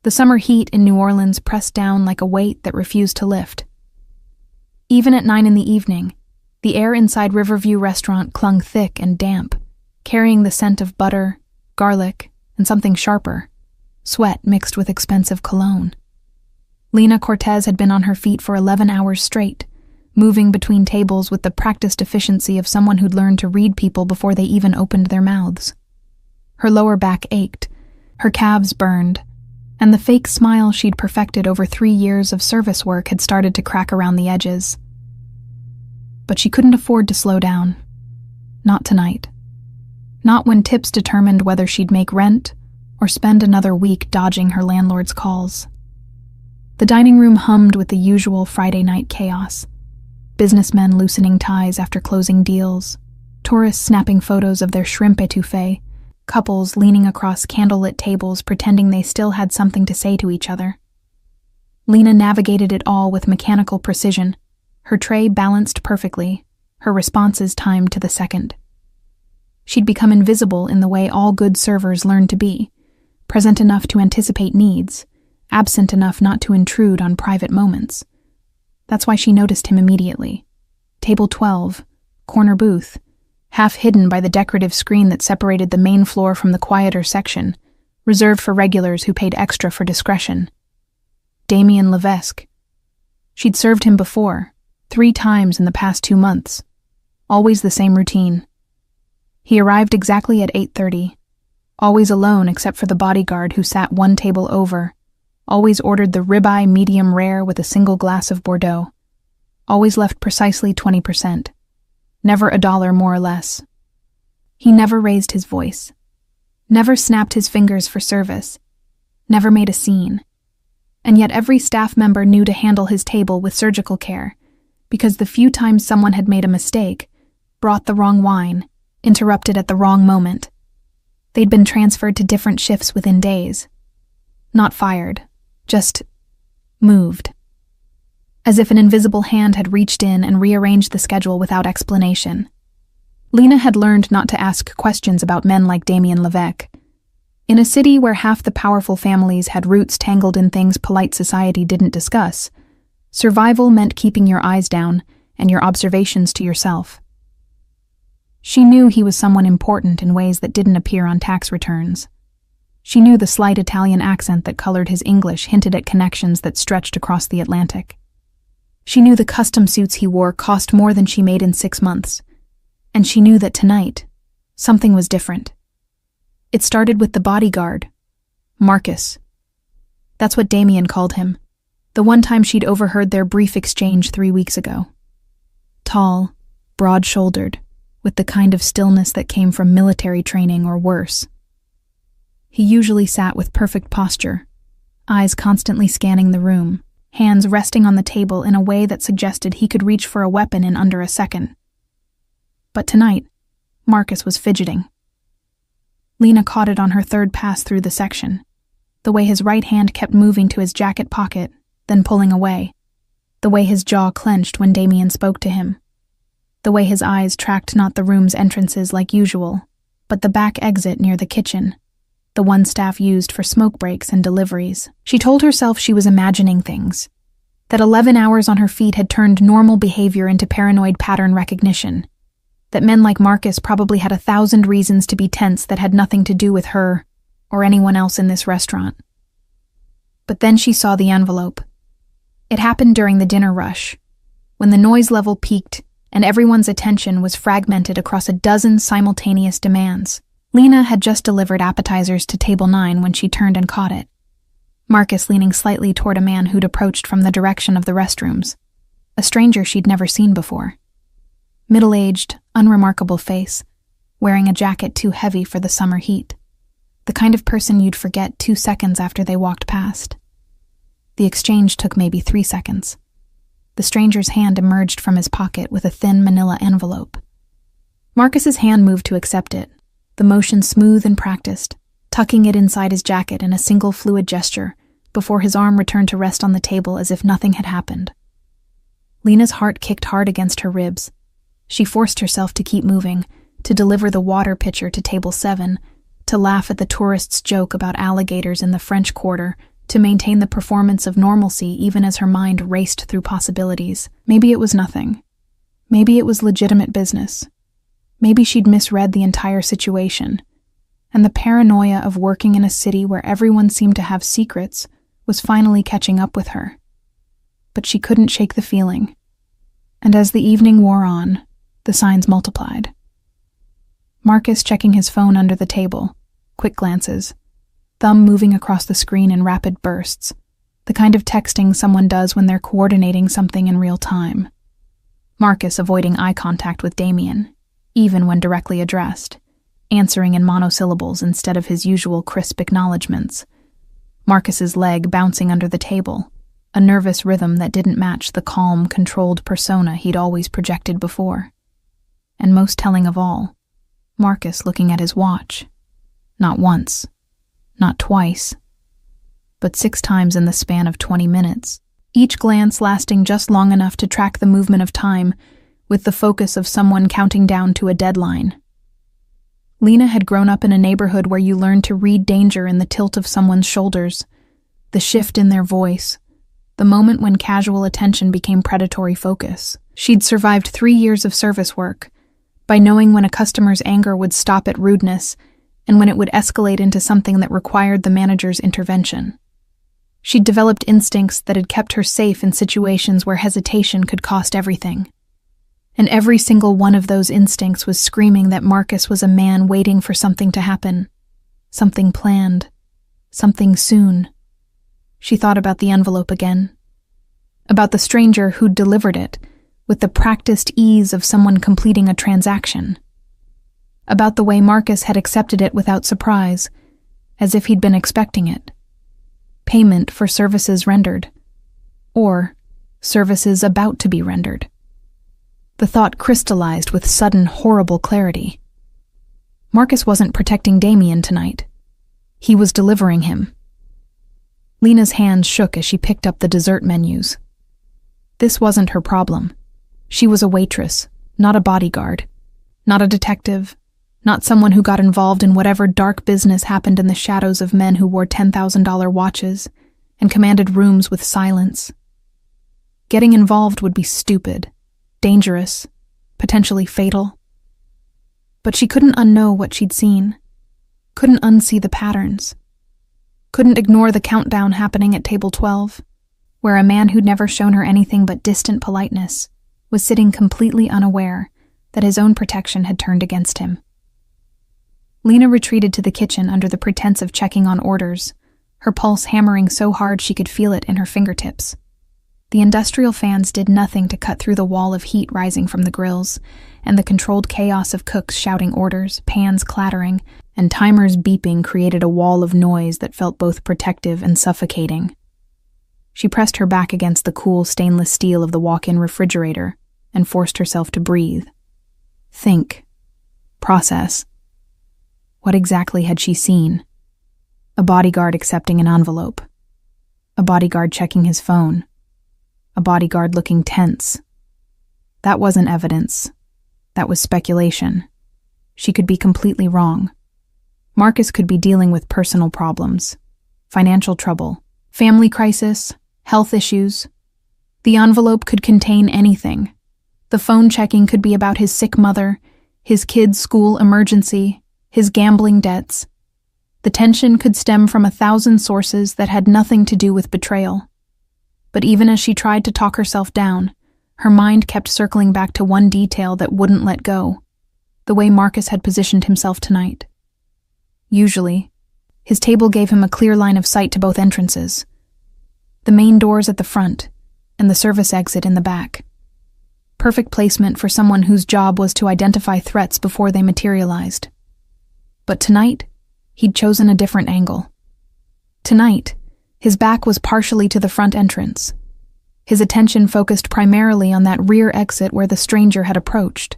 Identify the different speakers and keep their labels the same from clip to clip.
Speaker 1: The summer heat in New Orleans pressed down like a weight that refused to lift. Even at 9 in the evening, the air inside Riverview Restaurant clung thick and damp, carrying the scent of butter, garlic, and something sharper, sweat mixed with expensive cologne. Lena Cortez had been on her feet for 11 hours straight, moving between tables with the practiced efficiency of someone who'd learned to read people before they even opened their mouths. Her lower back ached, her calves burned, and the fake smile she'd perfected over 3 years of service work had started to crack around the edges. But she couldn't afford to slow down. Not tonight. Not when tips determined whether she'd make rent or spend another week dodging her landlord's calls. The dining room hummed with the usual Friday night chaos. Businessmen loosening ties after closing deals, tourists snapping photos of their shrimp etouffee, couples leaning across candlelit tables pretending they still had something to say to each other. Lena navigated it all with mechanical precision, her tray balanced perfectly, her responses timed to the second. She'd become invisible in the way all good servers learn to be, present enough to anticipate needs, absent enough not to intrude on private moments. That's why she noticed him immediately. Table 12, corner booth, half hidden by the decorative screen that separated the main floor from the quieter section, reserved for regulars who paid extra for discretion. Damien Levesque. She'd served him before, 3 times in the past 2 months. Always the same routine. He arrived exactly at 8:30, always alone except for the bodyguard who sat 1 table over, always ordered the ribeye medium rare with a single glass of Bordeaux, always left precisely 20%. Never $1 more or less. He never raised his voice, never snapped his fingers for service, never made a scene. And yet every staff member knew to handle his table with surgical care, because the few times someone had made a mistake, brought the wrong wine, interrupted at the wrong moment, they'd been transferred to different shifts within days. Not fired, just moved. As if an invisible hand had reached in and rearranged the schedule without explanation. Lena had learned not to ask questions about men like Damien Levesque. In a city where half the powerful families had roots tangled in things polite society didn't discuss, survival meant keeping your eyes down and your observations to yourself. She knew he was someone important in ways that didn't appear on tax returns. She knew the slight Italian accent that colored his English hinted at connections that stretched across the Atlantic. She knew the custom suits he wore cost more than she made in 6 months, and she knew that tonight, something was different. It started with the bodyguard, Marcus. That's what Damien called him, the one time she'd overheard their brief exchange 3 weeks ago. Tall, broad-shouldered, with the kind of stillness that came from military training or worse. He usually sat with perfect posture, eyes constantly scanning the room, hands resting on the table in a way that suggested he could reach for a weapon in under a second. But tonight, Marcus was fidgeting. Lena caught it on her 3rd pass through the section, the way his right hand kept moving to his jacket pocket, then pulling away, the way his jaw clenched when Damien spoke to him, the way his eyes tracked not the room's entrances like usual, but the back exit near the kitchen, the one staff used for smoke breaks and deliveries. She told herself she was imagining things, that 11 hours on her feet had turned normal behavior into paranoid pattern recognition, that men like Marcus probably had 1,000 reasons to be tense that had nothing to do with her or anyone else in this restaurant. But then she saw the envelope. It happened during the dinner rush, when the noise level peaked and everyone's attention was fragmented across a dozen simultaneous demands. Lena had just delivered appetizers to table 9 when she turned and caught it. Marcus leaning slightly toward a man who'd approached from the direction of the restrooms, a stranger she'd never seen before. Middle-aged, unremarkable face, wearing a jacket too heavy for the summer heat. The kind of person you'd forget 2 seconds after they walked past. The exchange took maybe 3 seconds. The stranger's hand emerged from his pocket with a thin manila envelope. Marcus's hand moved to accept it, the motion smooth and practiced, tucking it inside his jacket in a single fluid gesture before his arm returned to rest on the table as if nothing had happened. Lena's heart kicked hard against her ribs. She forced herself to keep moving, to deliver the water pitcher to table 7, to laugh at the tourists' joke about alligators in the French Quarter, to maintain the performance of normalcy even as her mind raced through possibilities. Maybe it was nothing. Maybe it was legitimate business. Maybe she'd misread the entire situation, and the paranoia of working in a city where everyone seemed to have secrets was finally catching up with her. But she couldn't shake the feeling, and as the evening wore on, the signs multiplied. Marcus checking his phone under the table, quick glances, thumb moving across the screen in rapid bursts, the kind of texting someone does when they're coordinating something in real time. Marcus avoiding eye contact with Damien, even when directly addressed, answering in monosyllables instead of his usual crisp acknowledgments. Marcus's leg bouncing under the table, a nervous rhythm that didn't match the calm, controlled persona he'd always projected before. And most telling of all, Marcus looking at his watch. Not once, not twice, but 6 times in the span of 20 minutes, each glance lasting just long enough to track the movement of time with the focus of someone counting down to a deadline. Lena had grown up in a neighborhood where you learned to read danger in the tilt of someone's shoulders, the shift in their voice, the moment when casual attention became predatory focus. She'd survived 3 years of service work by knowing when a customer's anger would stop at rudeness and when it would escalate into something that required the manager's intervention. She'd developed instincts that had kept her safe in situations where hesitation could cost everything. And every single one of those instincts was screaming that Marcus was a man waiting for something to happen, something planned, something soon. She thought about the envelope again, about the stranger who'd delivered it with the practiced ease of someone completing a transaction, about the way Marcus had accepted it without surprise, as if he'd been expecting it. Payment for services rendered, or services about to be rendered. The thought crystallized with sudden, horrible clarity. Marcus wasn't protecting Damien tonight. He was delivering him. Lena's hands shook as she picked up the dessert menus. This wasn't her problem. She was a waitress, not a bodyguard, not a detective, not someone who got involved in whatever dark business happened in the shadows of men who wore $10,000 watches and commanded rooms with silence. Getting involved would be stupid, dangerous, potentially fatal. But she couldn't unknow what she'd seen, couldn't unsee the patterns, couldn't ignore the countdown happening at table 12, where a man who'd never shown her anything but distant politeness was sitting completely unaware that his own protection had turned against him. Lena retreated to the kitchen under the pretense of checking on orders, her pulse hammering so hard she could feel it in her fingertips. The industrial fans did nothing to cut through the wall of heat rising from the grills, and the controlled chaos of cooks shouting orders, pans clattering, and timers beeping created a wall of noise that felt both protective and suffocating. She pressed her back against the cool stainless steel of the walk-in refrigerator and forced herself to breathe. Think. Process. What exactly had she seen? A bodyguard accepting an envelope. A bodyguard checking his phone. A bodyguard looking tense. That wasn't evidence. That was speculation. She could be completely wrong. Marcus could be dealing with personal problems, financial trouble, family crisis, health issues. The envelope could contain anything. The phone checking could be about his sick mother, his kid's school emergency, his gambling debts. The tension could stem from 1,000 sources that had nothing to do with betrayal. But even as she tried to talk herself down, her mind kept circling back to one detail that wouldn't let go: the way Marcus had positioned himself tonight. Usually, his table gave him a clear line of sight to both entrances, the main doors at the front and the service exit in the back. Perfect placement for someone whose job was to identify threats before they materialized. But tonight, he'd chosen a different angle. Tonight, his back was partially to the front entrance. His attention focused primarily on that rear exit where the stranger had approached,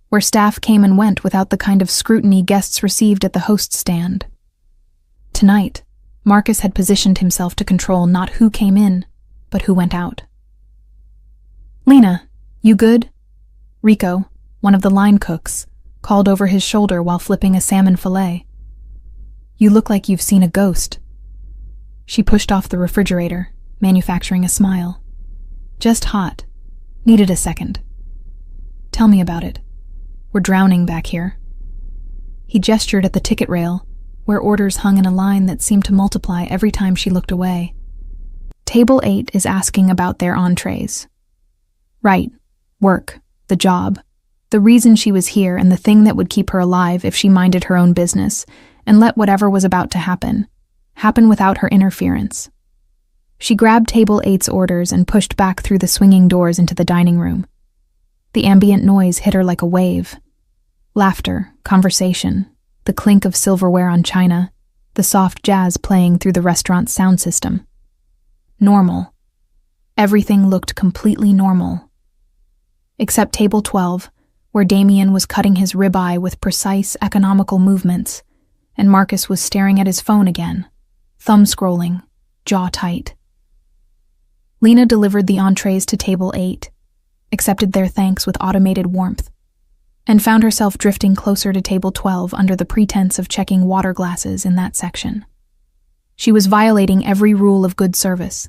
Speaker 1: where staff came and went without the kind of scrutiny guests received at the host stand. Tonight, Marcus had positioned himself to control not who came in, but who went out. "Lena, you good?" Rico, one of the line cooks, called over his shoulder while flipping a salmon fillet. "You look like you've seen a ghost." She pushed off the refrigerator, manufacturing a smile. Just hot. Needed a second. Tell me about it. We're drowning back here. He gestured at the ticket rail, where orders hung in a line that seemed to multiply every time she looked away. Table 8 is asking about their entrees. Right. Work. The job. The reason she was here and the thing that would keep her alive if she minded her own business and let whatever was about to happen without her interference. She grabbed Table 8's orders and pushed back through the swinging doors into the dining room. The ambient noise hit her like a wave. Laughter, conversation, the clink of silverware on china, the soft jazz playing through the restaurant's sound system. Normal. Everything looked completely normal. Except Table 12, where Damien was cutting his ribeye with precise, economical movements, and Marcus was staring at his phone again, thumb scrolling, jaw tight. Lena delivered the entrees to Table 8, accepted their thanks with automated warmth, and found herself drifting closer to Table 12 under the pretense of checking water glasses in that section. She was violating every rule of good service,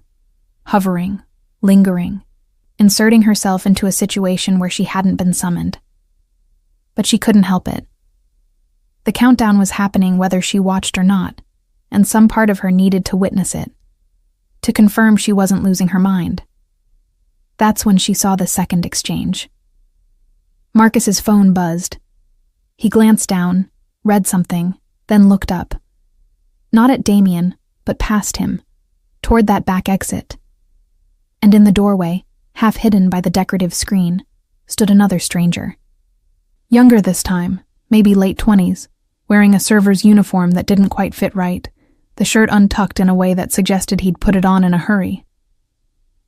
Speaker 1: hovering, lingering, inserting herself into a situation where she hadn't been summoned. But she couldn't help it. The countdown was happening whether she watched or not, and some part of her needed to witness it, to confirm she wasn't losing her mind. That's when she saw the second exchange. Marcus's phone buzzed. He glanced down, read something, then looked up. Not at Damien, but past him, toward that back exit. And in the doorway, half hidden by the decorative screen, stood another stranger. Younger this time, maybe late 20s, wearing a server's uniform that didn't quite fit right, the shirt untucked in a way that suggested he'd put it on in a hurry.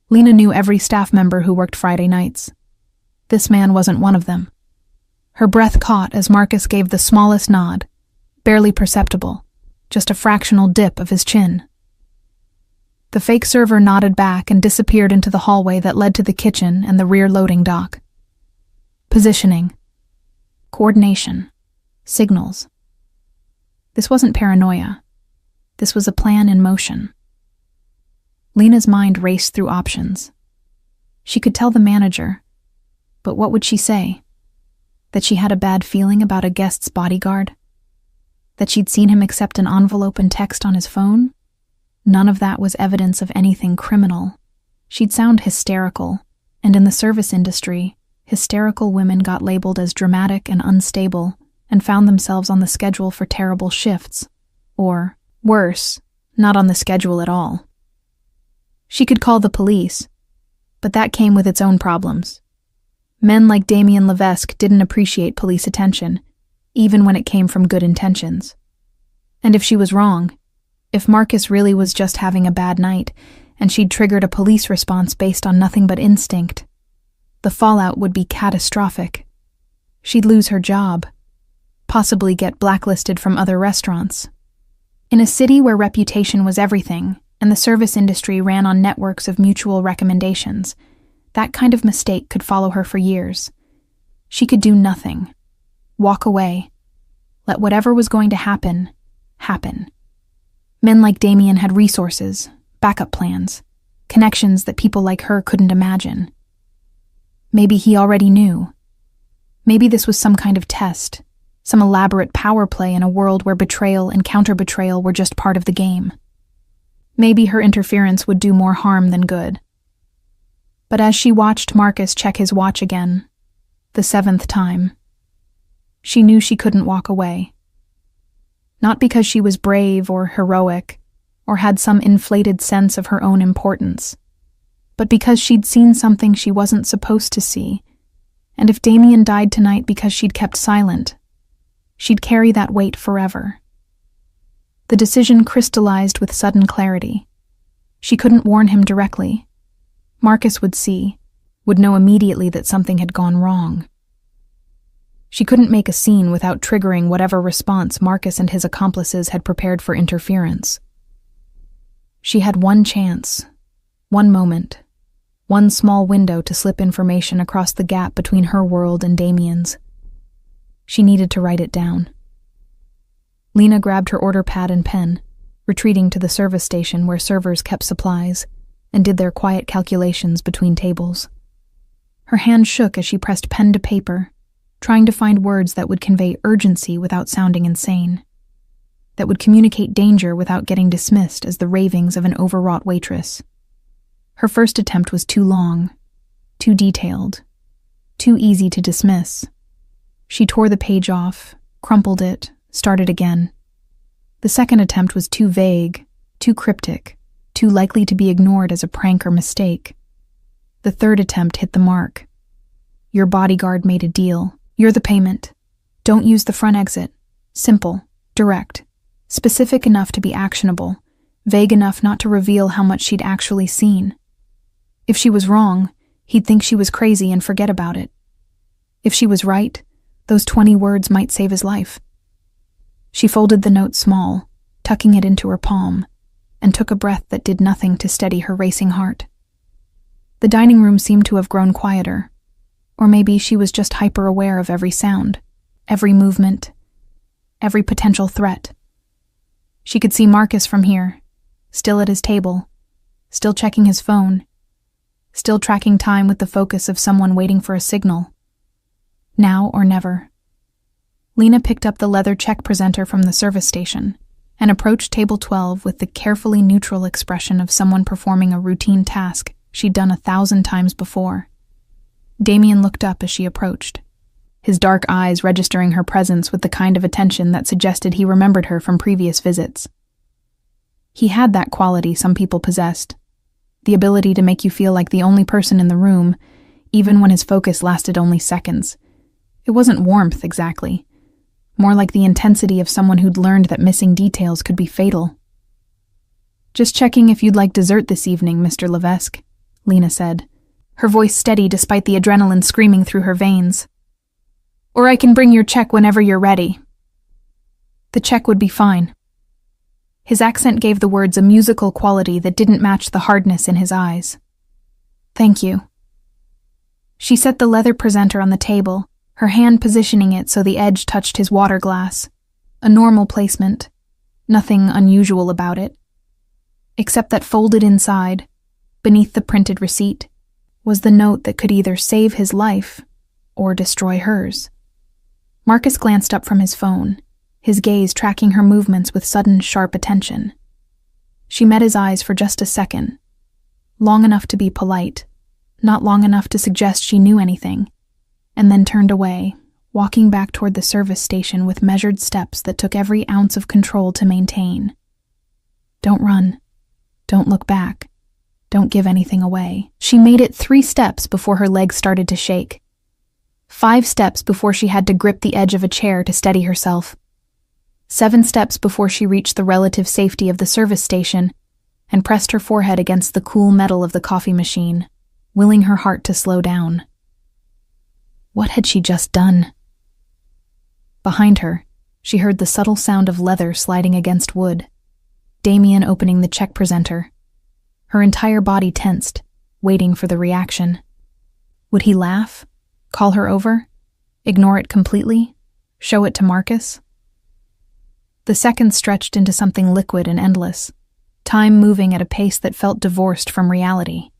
Speaker 1: Lena knew every staff member who worked Friday nights. This man wasn't one of them. Her breath caught as Marcus gave the smallest nod, barely perceptible, just a fractional dip of his chin. The fake server nodded back and disappeared into the hallway that led to the kitchen and the rear loading dock. Positioning. Coordination. Signals. This wasn't paranoia. This was a plan in motion. Lena's mind raced through options. She could tell the manager, but what would she say? That she had a bad feeling about a guest's bodyguard? That she'd seen him accept an envelope and text on his phone? None of that was evidence of anything criminal. She'd sound hysterical, and in the service industry, hysterical women got labeled as dramatic and unstable and found themselves on the schedule for terrible shifts. Or, worse, not on the schedule at all. She could call the police, but that came with its own problems. Men like Damien Levesque didn't appreciate police attention, even when it came from good intentions. And if she was wrong, if Marcus really was just having a bad night, and she'd triggered a police response based on nothing but instinct, the fallout would be catastrophic. She'd lose her job, possibly get blacklisted from other restaurants. In a city where reputation was everything, and the service industry ran on networks of mutual recommendations, that kind of mistake could follow her for years. She could do nothing. Walk away. Let whatever was going to happen, happen. Men like Damien had resources, backup plans, connections that people like her couldn't imagine. Maybe he already knew. Maybe this was some kind of test, some elaborate power play in a world where betrayal and counter-betrayal were just part of the game. Maybe her interference would do more harm than good. But as she watched Marcus check his watch again, the 7th time, she knew she couldn't walk away. Not because she was brave or heroic, or had some inflated sense of her own importance, but because she'd seen something she wasn't supposed to see, and if Damien died tonight because she'd kept silent, she'd carry that weight forever. The decision crystallized with sudden clarity. She couldn't warn him directly. Marcus would see, would know immediately that something had gone wrong. She couldn't make a scene without triggering whatever response Marcus and his accomplices had prepared for interference. She had one chance, one moment, one small window to slip information across the gap between her world and Damien's. She needed to write it down. Lena grabbed her order pad and pen, retreating to the service station where servers kept supplies and did their quiet calculations between tables. Her hand shook as she pressed pen to paper, trying to find words that would convey urgency without sounding insane, that would communicate danger without getting dismissed as the ravings of an overwrought waitress. Her first attempt was too long, too detailed, too easy to dismiss. She tore the page off, crumpled it, started again. The second attempt was too vague, too cryptic, too likely to be ignored as a prank or mistake. The third attempt hit the mark. Your bodyguard made a deal. You're the payment. Don't use the front exit. Simple, direct, specific enough to be actionable, vague enough not to reveal how much she'd actually seen. If she was wrong, he'd think she was crazy and forget about it. If she was right, those 20 words might save his life. She folded the note small, tucking it into her palm, and took a breath that did nothing to steady her racing heart. The dining room seemed to have grown quieter, or maybe she was just hyper-aware of every sound, every movement, every potential threat. She could see Marcus from here, still at his table, still checking his phone, still tracking time with the focus of someone waiting for a signal. Now or never. Lena picked up the leather check presenter from the service station and approached table 12 with the carefully neutral expression of someone performing a routine task she'd done 1,000 times before. Damien looked up as she approached, his dark eyes registering her presence with the kind of attention that suggested he remembered her from previous visits. He had that quality some people possessed, the ability to make you feel like the only person in the room, even when his focus lasted only seconds. It wasn't warmth, exactly. More like the intensity of someone who'd learned that missing details could be fatal. "Just checking if you'd like dessert this evening, Mr. Levesque," Lena said, her voice steady despite the adrenaline screaming through her veins. "Or I can bring your check whenever you're ready." The check would be fine. His accent gave the words a musical quality that didn't match the hardness in his eyes. "Thank you." She set the leather presenter on the table, her hand positioning it so the edge touched his water glass. A normal placement. Nothing unusual about it. Except that folded inside, beneath the printed receipt, was the note that could either save his life or destroy hers. Marcus glanced up from his phone, his gaze tracking her movements with sudden, sharp attention. She met his eyes for just a second, long enough to be polite, not long enough to suggest she knew anything, and then turned away, walking back toward the service station with measured steps that took every ounce of control to maintain. Don't run. Don't look back. Don't give anything away. She made it 3 steps before her legs started to shake. 5 steps before she had to grip the edge of a chair to steady herself. 7 steps before she reached the relative safety of the service station and pressed her forehead against the cool metal of the coffee machine, willing her heart to slow down. What had she just done? Behind her, she heard the subtle sound of leather sliding against wood. Damien opening the check presenter. Her entire body tensed, waiting for the reaction. Would he laugh? Call her over? Ignore it completely? Show it to Marcus? The seconds stretched into something liquid and endless, time moving at a pace that felt divorced from reality.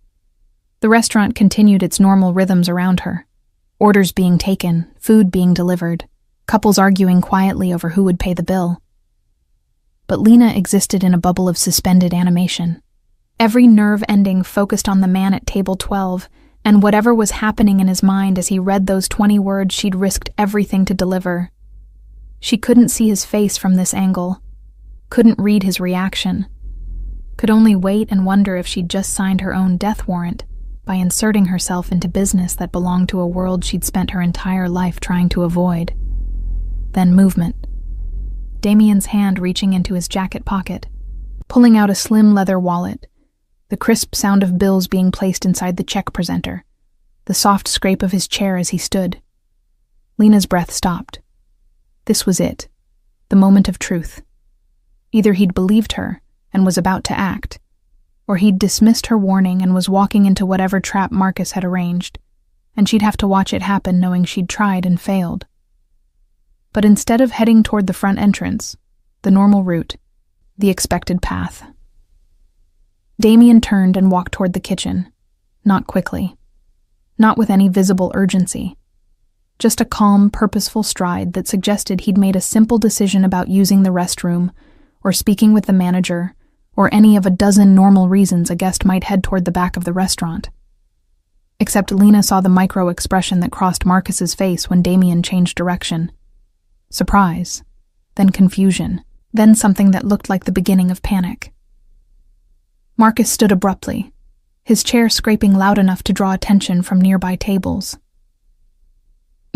Speaker 1: The restaurant continued its normal rhythms around her. Orders being taken, food being delivered, couples arguing quietly over who would pay the bill. But Lena existed in a bubble of suspended animation. Every nerve ending focused on the man at table 12, and whatever was happening in his mind as he read those 20 words she'd risked everything to deliver. She couldn't see his face from this angle, couldn't read his reaction, could only wait and wonder if she'd just signed her own death warrant by inserting herself into business that belonged to a world she'd spent her entire life trying to avoid. Then movement. Damien's hand reaching into his jacket pocket, pulling out a slim leather wallet, the crisp sound of bills being placed inside the check presenter, the soft scrape of his chair as he stood. Lena's breath stopped. This was it, the moment of truth. Either he'd believed her and was about to act, or he'd dismissed her warning and was walking into whatever trap Marcus had arranged, and she'd have to watch it happen knowing she'd tried and failed. But instead of heading toward the front entrance, the normal route, the expected path. Damien turned and walked toward the kitchen, not quickly, not with any visible urgency. Just a calm, purposeful stride that suggested he'd made a simple decision about using the restroom, or speaking with the manager, or any of a dozen normal reasons a guest might head toward the back of the restaurant. Except Lena saw the micro-expression that crossed Marcus's face when Damien changed direction. Surprise, then confusion, then something that looked like the beginning of panic. Marcus stood abruptly, his chair scraping loud enough to draw attention from nearby tables.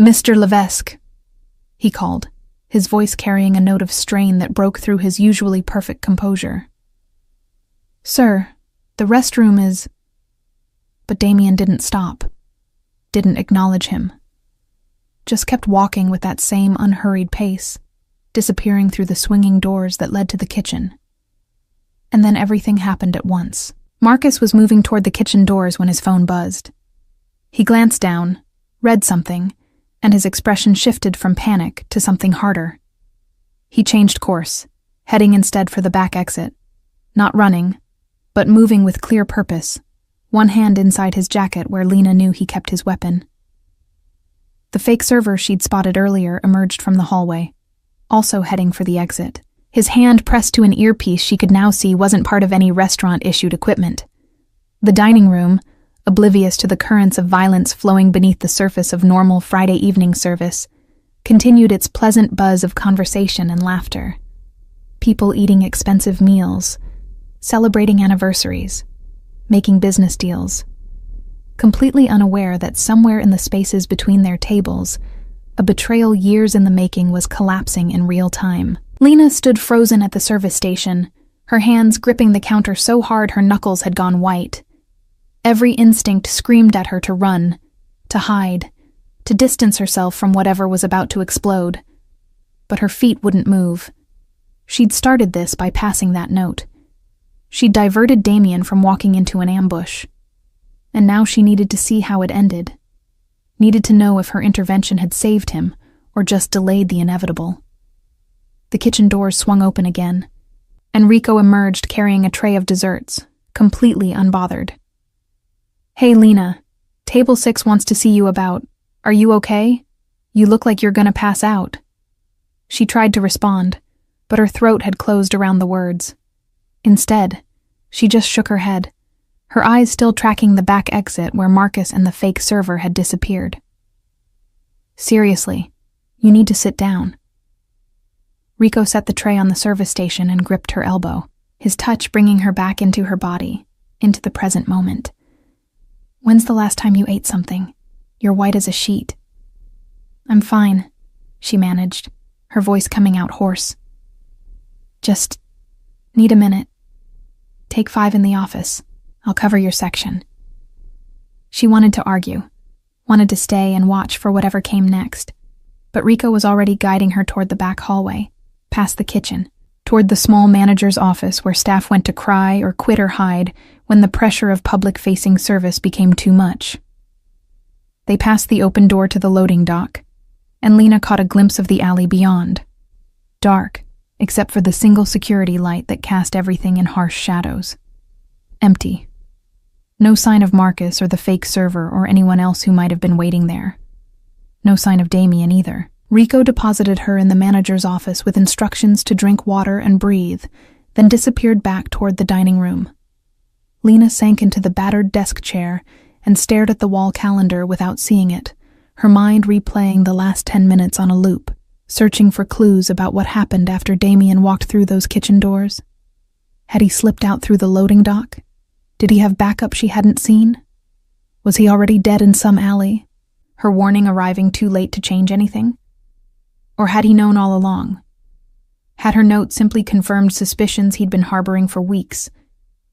Speaker 1: "Mr. Levesque," he called, his voice carrying a note of strain that broke through his usually perfect composure. "Sir, the restroom is—" But Damien didn't stop, didn't acknowledge him. Just kept walking with that same unhurried pace, disappearing through the swinging doors that led to the kitchen. And then everything happened at once. Marcus was moving toward the kitchen doors when his phone buzzed. He glanced down, read something, and his expression shifted from panic to something harder. He changed course, heading instead for the back exit, not running, but moving with clear purpose, one hand inside his jacket where Lena knew he kept his weapon. The fake server she'd spotted earlier emerged from the hallway, also heading for the exit, his hand pressed to an earpiece she could now see wasn't part of any restaurant-issued equipment. The dining room, oblivious to the currents of violence flowing beneath the surface of normal Friday evening service, continued its pleasant buzz of conversation and laughter. People eating expensive meals, celebrating anniversaries, making business deals, completely unaware that somewhere in the spaces between their tables, a betrayal years in the making was collapsing in real time. Lena stood frozen at the service station, her hands gripping the counter so hard her knuckles had gone white. Every instinct screamed at her to run, to hide, to distance herself from whatever was about to explode. But her feet wouldn't move. She'd started this by passing that note. She'd diverted Damien from walking into an ambush. And now she needed to see how it ended. Needed to know if her intervention had saved him or just delayed the inevitable. The kitchen doors swung open again, and Rico emerged carrying a tray of desserts, completely unbothered. "Hey, Lena, Table 6 wants to see you about. Are you okay? You look like you're gonna pass out." She tried to respond, but her throat had closed around the words. Instead, she just shook her head, her eyes still tracking the back exit where Marcus and the fake server had disappeared. "Seriously, you need to sit down." Rico set the tray on the service station and gripped her elbow, his touch bringing her back into her body, into the present moment. "When's the last time you ate something? You're white as a sheet." "I'm fine," she managed, her voice coming out hoarse. "Just need a minute. Take 5 in the office. I'll cover your section." She wanted to argue, wanted to stay and watch for whatever came next, but Rico was already guiding her toward the back hallway, past the kitchen, toward the small manager's office where staff went to cry or quit or hide when the pressure of public-facing service became too much. They passed the open door to the loading dock, and Lena caught a glimpse of the alley beyond. Dark, except for the single security light that cast everything in harsh shadows. Empty. No sign of Marcus or the fake server or anyone else who might have been waiting there. No sign of Damien either. Rico deposited her in the manager's office with instructions to drink water and breathe, then disappeared back toward the dining room. Lena sank into the battered desk chair and stared at the wall calendar without seeing it, her mind replaying the last 10 minutes on a loop, searching for clues about what happened after Damien walked through those kitchen doors. Had he slipped out through the loading dock? Did he have backup she hadn't seen? Was he already dead in some alley, her warning arriving too late to change anything? Or had he known all along? Had her note simply confirmed suspicions he'd been harboring for weeks,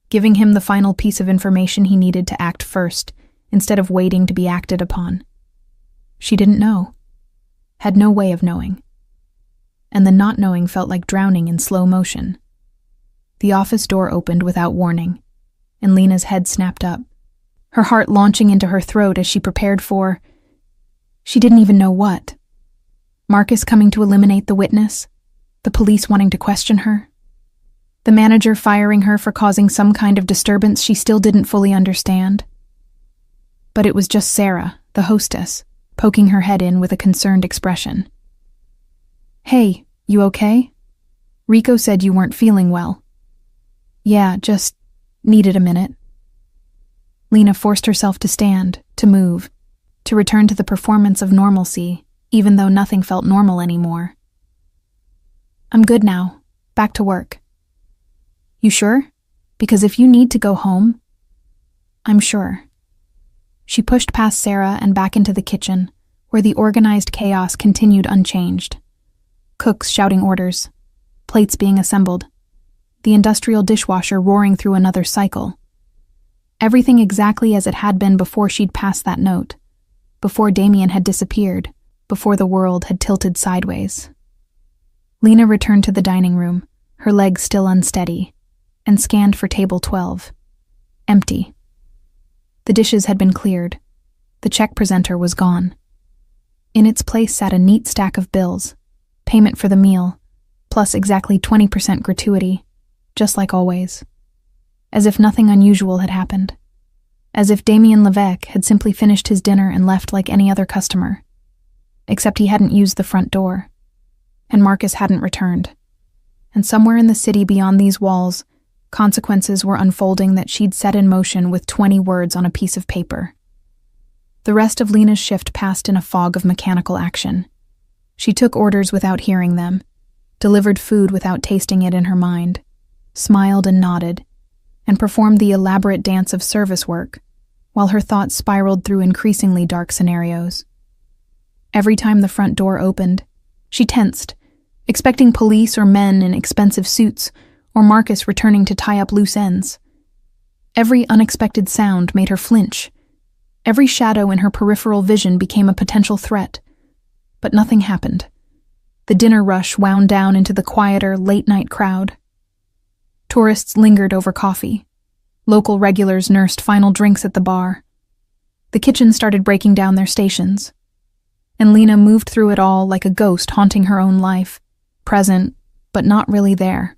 Speaker 1: giving him the final piece of information he needed to act first, instead of waiting to be acted upon? She didn't know. Had no way of knowing. And the not knowing felt like drowning in slow motion. The office door opened without warning, and Lena's head snapped up, her heart launching into her throat as she prepared for... She didn't even know what. Marcus coming to eliminate the witness? The police wanting to question her? The manager firing her for causing some kind of disturbance she still didn't fully understand. But it was just Sarah, the hostess, poking her head in with a concerned expression. "Hey, you okay? Rico said you weren't feeling well." "Yeah, just needed a minute." Lena forced herself to stand, to move, to return to the performance of normalcy, even though nothing felt normal anymore. "I'm good now. Back to work." "You sure? Because if you need to go home..." "I'm sure." She pushed past Sarah and back into the kitchen, where the organized chaos continued unchanged. Cooks shouting orders, plates being assembled, the industrial dishwasher roaring through another cycle. Everything exactly as it had been before she'd passed that note, before Damien had disappeared, before the world had tilted sideways. Lena returned to the dining room, her legs still unsteady, and scanned for table 12. Empty. The dishes had been cleared. The check presenter was gone. In its place sat a neat stack of bills, payment for the meal, plus exactly 20% gratuity, just like always. As if nothing unusual had happened. As if Damien Levesque had simply finished his dinner and left like any other customer. Except he hadn't used the front door. And Marcus hadn't returned. And somewhere in the city beyond these walls, consequences were unfolding that she'd set in motion with 20 words on a piece of paper. The rest of Lena's shift passed in a fog of mechanical action. She took orders without hearing them, delivered food without tasting it in her mind, smiled and nodded, and performed the elaborate dance of service work, while her thoughts spiraled through increasingly dark scenarios. Every time the front door opened, she tensed, expecting police or men in expensive suits, or Marcus returning to tie up loose ends. Every unexpected sound made her flinch. Every shadow in her peripheral vision became a potential threat. But nothing happened. The dinner rush wound down into the quieter, late-night crowd. Tourists lingered over coffee. Local regulars nursed final drinks at the bar. The kitchen started breaking down their stations. And Lena moved through it all like a ghost haunting her own life, present, but not really there.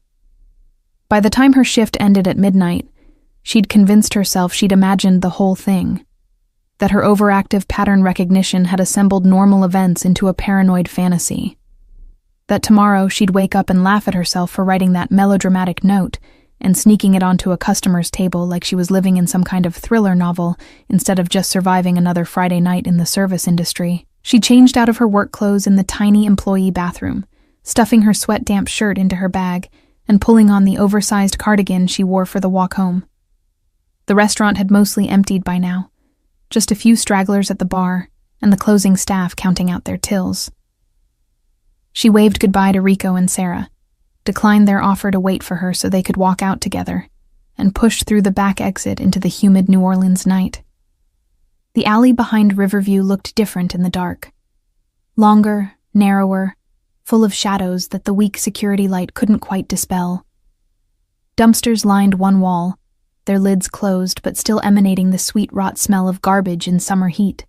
Speaker 1: By the time her shift ended at midnight, she'd convinced herself she'd imagined the whole thing, that her overactive pattern recognition had assembled normal events into a paranoid fantasy, that tomorrow she'd wake up and laugh at herself for writing that melodramatic note and sneaking it onto a customer's table like she was living in some kind of thriller novel instead of just surviving another Friday night in the service industry. She changed out of her work clothes in the tiny employee bathroom, stuffing her sweat-damp shirt into her bag and pulling on the oversized cardigan she wore for the walk home. The restaurant had mostly emptied by now, just a few stragglers at the bar and the closing staff counting out their tills. She waved goodbye to Rico and Sarah, declined their offer to wait for her so they could walk out together, and pushed through the back exit into the humid New Orleans night. The alley behind Riverview looked different in the dark. Longer, narrower, full of shadows that the weak security light couldn't quite dispel. Dumpsters lined one wall, their lids closed but still emanating the sweet rot smell of garbage in summer heat.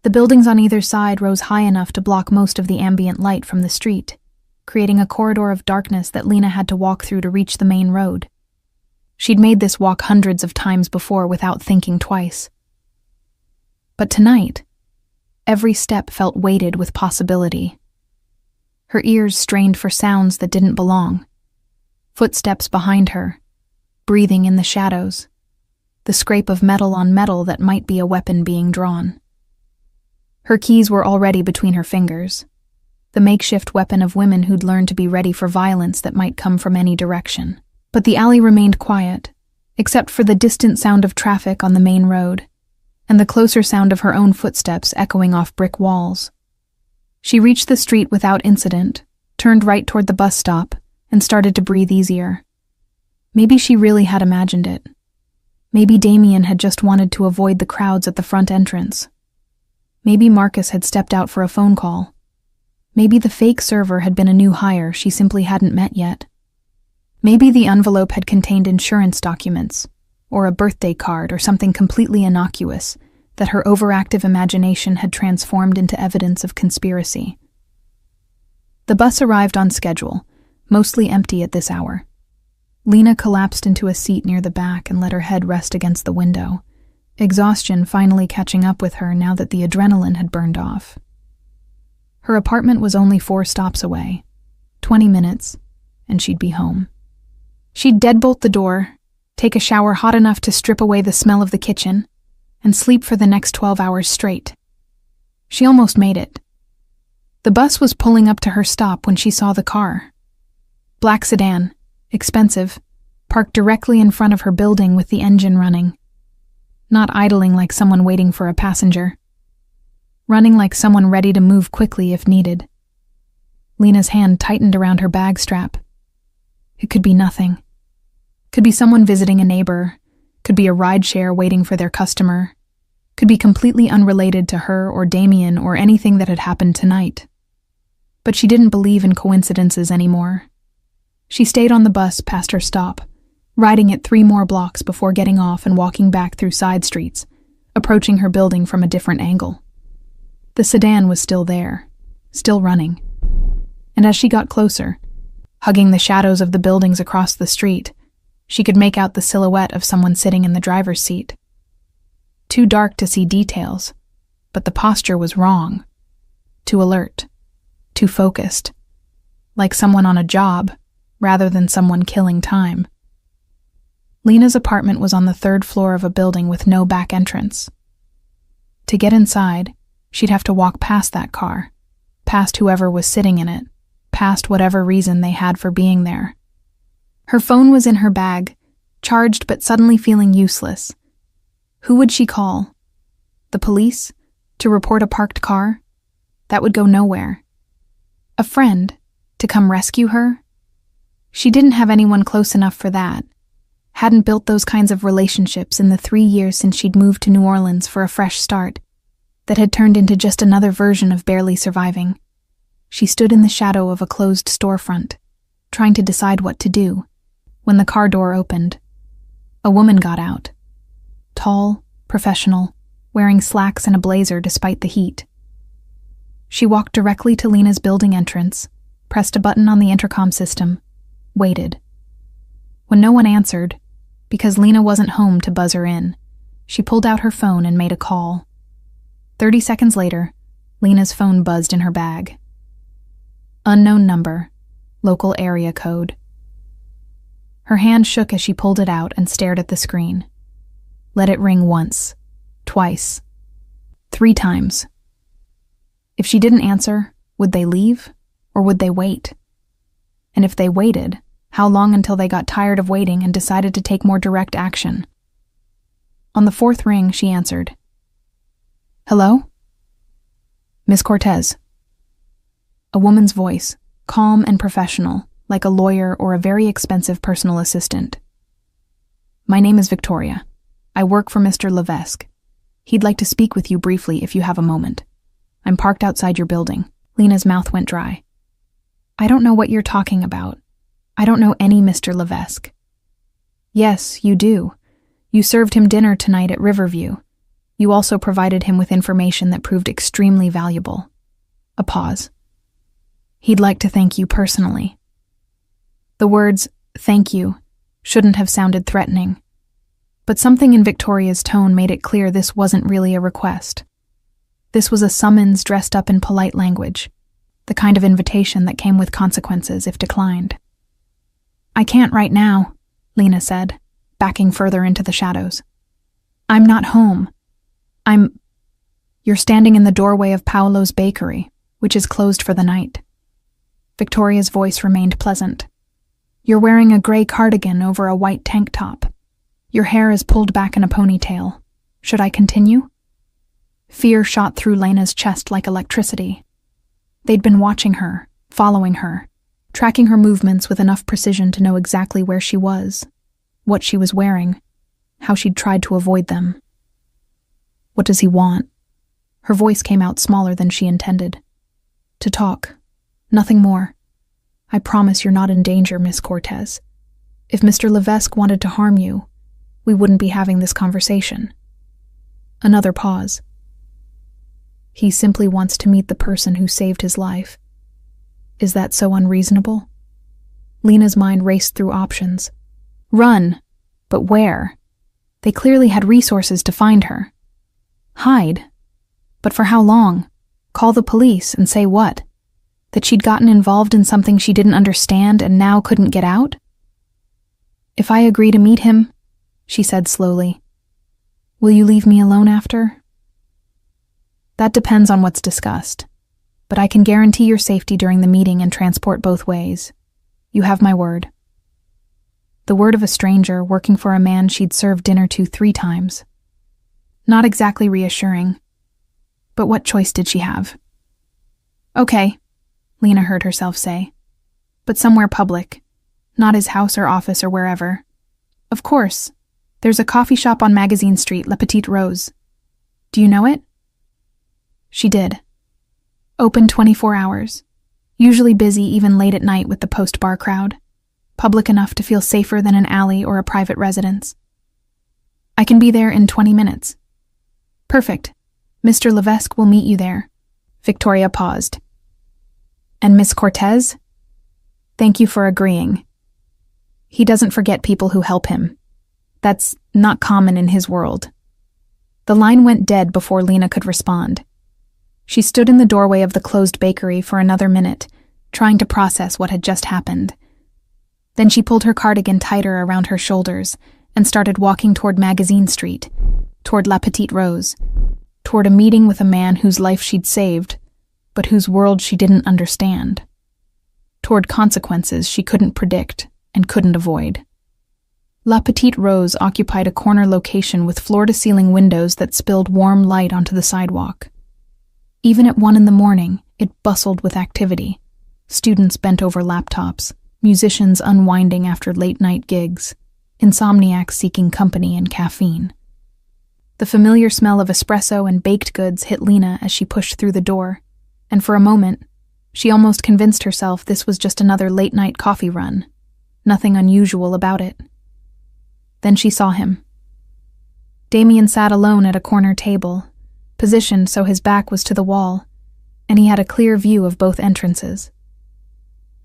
Speaker 1: The buildings on either side rose high enough to block most of the ambient light from the street, creating a corridor of darkness that Lena had to walk through to reach the main road. She'd made this walk hundreds of times before without thinking twice. But tonight, every step felt weighted with possibility. Her ears strained for sounds that didn't belong. Footsteps behind her, breathing in the shadows, the scrape of metal on metal that might be a weapon being drawn. Her keys were already between her fingers, the makeshift weapon of women who'd learned to be ready for violence that might come from any direction. But the alley remained quiet, except for the distant sound of traffic on the main road, and the closer sound of her own footsteps echoing off brick walls. She reached the street without incident, turned right toward the bus stop, and started to breathe easier. Maybe she really had imagined it. Maybe Damien had just wanted to avoid the crowds at the front entrance. Maybe Marcus had stepped out for a phone call. Maybe the fake server had been a new hire she simply hadn't met yet. Maybe the envelope had contained insurance documents, or a birthday card, or something completely innocuous that her overactive imagination had transformed into evidence of conspiracy. The bus arrived on schedule, mostly empty at this hour. Lena collapsed into a seat near the back and let her head rest against the window, exhaustion finally catching up with her now that the adrenaline had burned off. Her apartment was only 4 stops away, 20 minutes, and she'd be home. She'd deadbolt the door, take a shower hot enough to strip away the smell of the kitchen, and sleep for the next 12 hours straight. She almost made it. The bus was pulling up to her stop when she saw the car. Black sedan, expensive, parked directly in front of her building with the engine running. Not idling like someone waiting for a passenger. Running like someone ready to move quickly if needed. Lena's hand tightened around her bag strap. It could be nothing. Could be someone visiting a neighbor. Could be a rideshare waiting for their customer. Could be completely unrelated to her or Damien or anything that had happened tonight. But she didn't believe in coincidences anymore. She stayed on the bus past her stop, riding it 3 more blocks before getting off and walking back through side streets, approaching her building from a different angle. The sedan was still there, still running. And as she got closer, hugging the shadows of the buildings across the street, she could make out the silhouette of someone sitting in the driver's seat. Too dark to see details, but the posture was wrong. Too alert, too focused, like someone on a job rather than someone killing time. Lena's apartment was on the 3rd floor of a building with no back entrance. To get inside, she'd have to walk past that car, past whoever was sitting in it, past whatever reason they had for being there. Her phone was in her bag, charged but suddenly feeling useless. Who would she call? The police? To report a parked car? That would go nowhere. A friend? To come rescue her? She didn't have anyone close enough for that. Hadn't built those kinds of relationships in the 3 years since she'd moved to New Orleans for a fresh start, that had turned into just another version of barely surviving. She stood in the shadow of a closed storefront, trying to decide what to do, when the car door opened. A woman got out. Tall, professional, wearing slacks and a blazer despite the heat. She walked directly to Lena's building entrance, pressed a button on the intercom system, waited. When no one answered, because Lena wasn't home to buzz her in, she pulled out her phone and made a call. 30 seconds later, Lena's phone buzzed in her bag. Unknown number, local area code. Her hand shook as she pulled it out and stared at the screen. Let it ring once, twice, 3 times. If she didn't answer, would they leave, or would they wait? And if they waited, how long until they got tired of waiting and decided to take more direct action? On the 4th ring, she answered. Hello? Miss Cortez. A woman's voice, calm and professional, like a lawyer or a very expensive personal assistant. My name is Victoria. I work for Mr. Levesque. He'd like to speak with you briefly if you have a moment. I'm parked outside your building. Lena's mouth went dry. I don't know what you're talking about. I don't know any Mr. Levesque. Yes, you do. You served him dinner tonight at Riverview. You also provided him with information that proved extremely valuable. A pause. He'd like to thank you personally. The words, thank you, shouldn't have sounded threatening. But something in Victoria's tone made it clear this wasn't really a request. This was a summons dressed up in polite language, the kind of invitation that came with consequences if declined. I can't right now, Lena said, backing further into the shadows. I'm not home. You're standing in the doorway of Paolo's bakery, which is closed for the night. Victoria's voice remained pleasant. You're wearing a gray cardigan over a white tank top. Your hair is pulled back in a ponytail. Should I continue? Fear shot through Lena's chest like electricity. They'd been watching her, following her, tracking her movements with enough precision to know exactly where she was, what she was wearing, how she'd tried to avoid them. What does he want? Her voice came out smaller than she intended. To talk. Nothing more. I promise you're not in danger, Miss Cortez. If Mr. Levesque wanted to harm you, we wouldn't be having this conversation. Another pause. He simply wants to meet the person who saved his life. Is that so unreasonable? Lena's mind raced through options. Run. But where? They clearly had resources to find her. Hide. But for how long? Call the police and say what? That she'd gotten involved in something she didn't understand and now couldn't get out? If I agree to meet him, she said slowly, will you leave me alone after? That depends on what's discussed, but I can guarantee your safety during the meeting and transport both ways. You have my word. The word of a stranger working for a man she'd served dinner to 3 times. Not exactly reassuring, but what choice did she have? Okay, Lena heard herself say, but somewhere public, not his house or office or wherever. Of course, there's a coffee shop on Magazine Street, La Petite Rose. Do you know it? She did. Open 24 hours, usually busy even late at night with the post-bar crowd, public enough to feel safer than an alley or a private residence. I can be there in 20 minutes. Perfect. Mr. Levesque will meet you there. Victoria paused. And Miss Cortez? Thank you for agreeing. He doesn't forget people who help him. That's not common in his world. The line went dead before Lena could respond. She stood in the doorway of the closed bakery for another minute, trying to process what had just happened. Then she pulled her cardigan tighter around her shoulders and started walking toward Magazine Street, toward La Petite Rose, toward a meeting with a man whose life she'd saved, but whose world she didn't understand, toward consequences she couldn't predict and couldn't avoid. La Petite Rose occupied a corner location with floor-to-ceiling windows that spilled warm light onto the sidewalk. Even at 1 a.m, it bustled with activity. Students bent over laptops, musicians unwinding after late-night gigs, insomniacs seeking company and caffeine. The familiar smell of espresso and baked goods hit Lena as she pushed through the door, and for a moment, she almost convinced herself this was just another late-night coffee run. Nothing unusual about it. Then she saw him. Damien sat alone at a corner table, positioned so his back was to the wall, and he had a clear view of both entrances.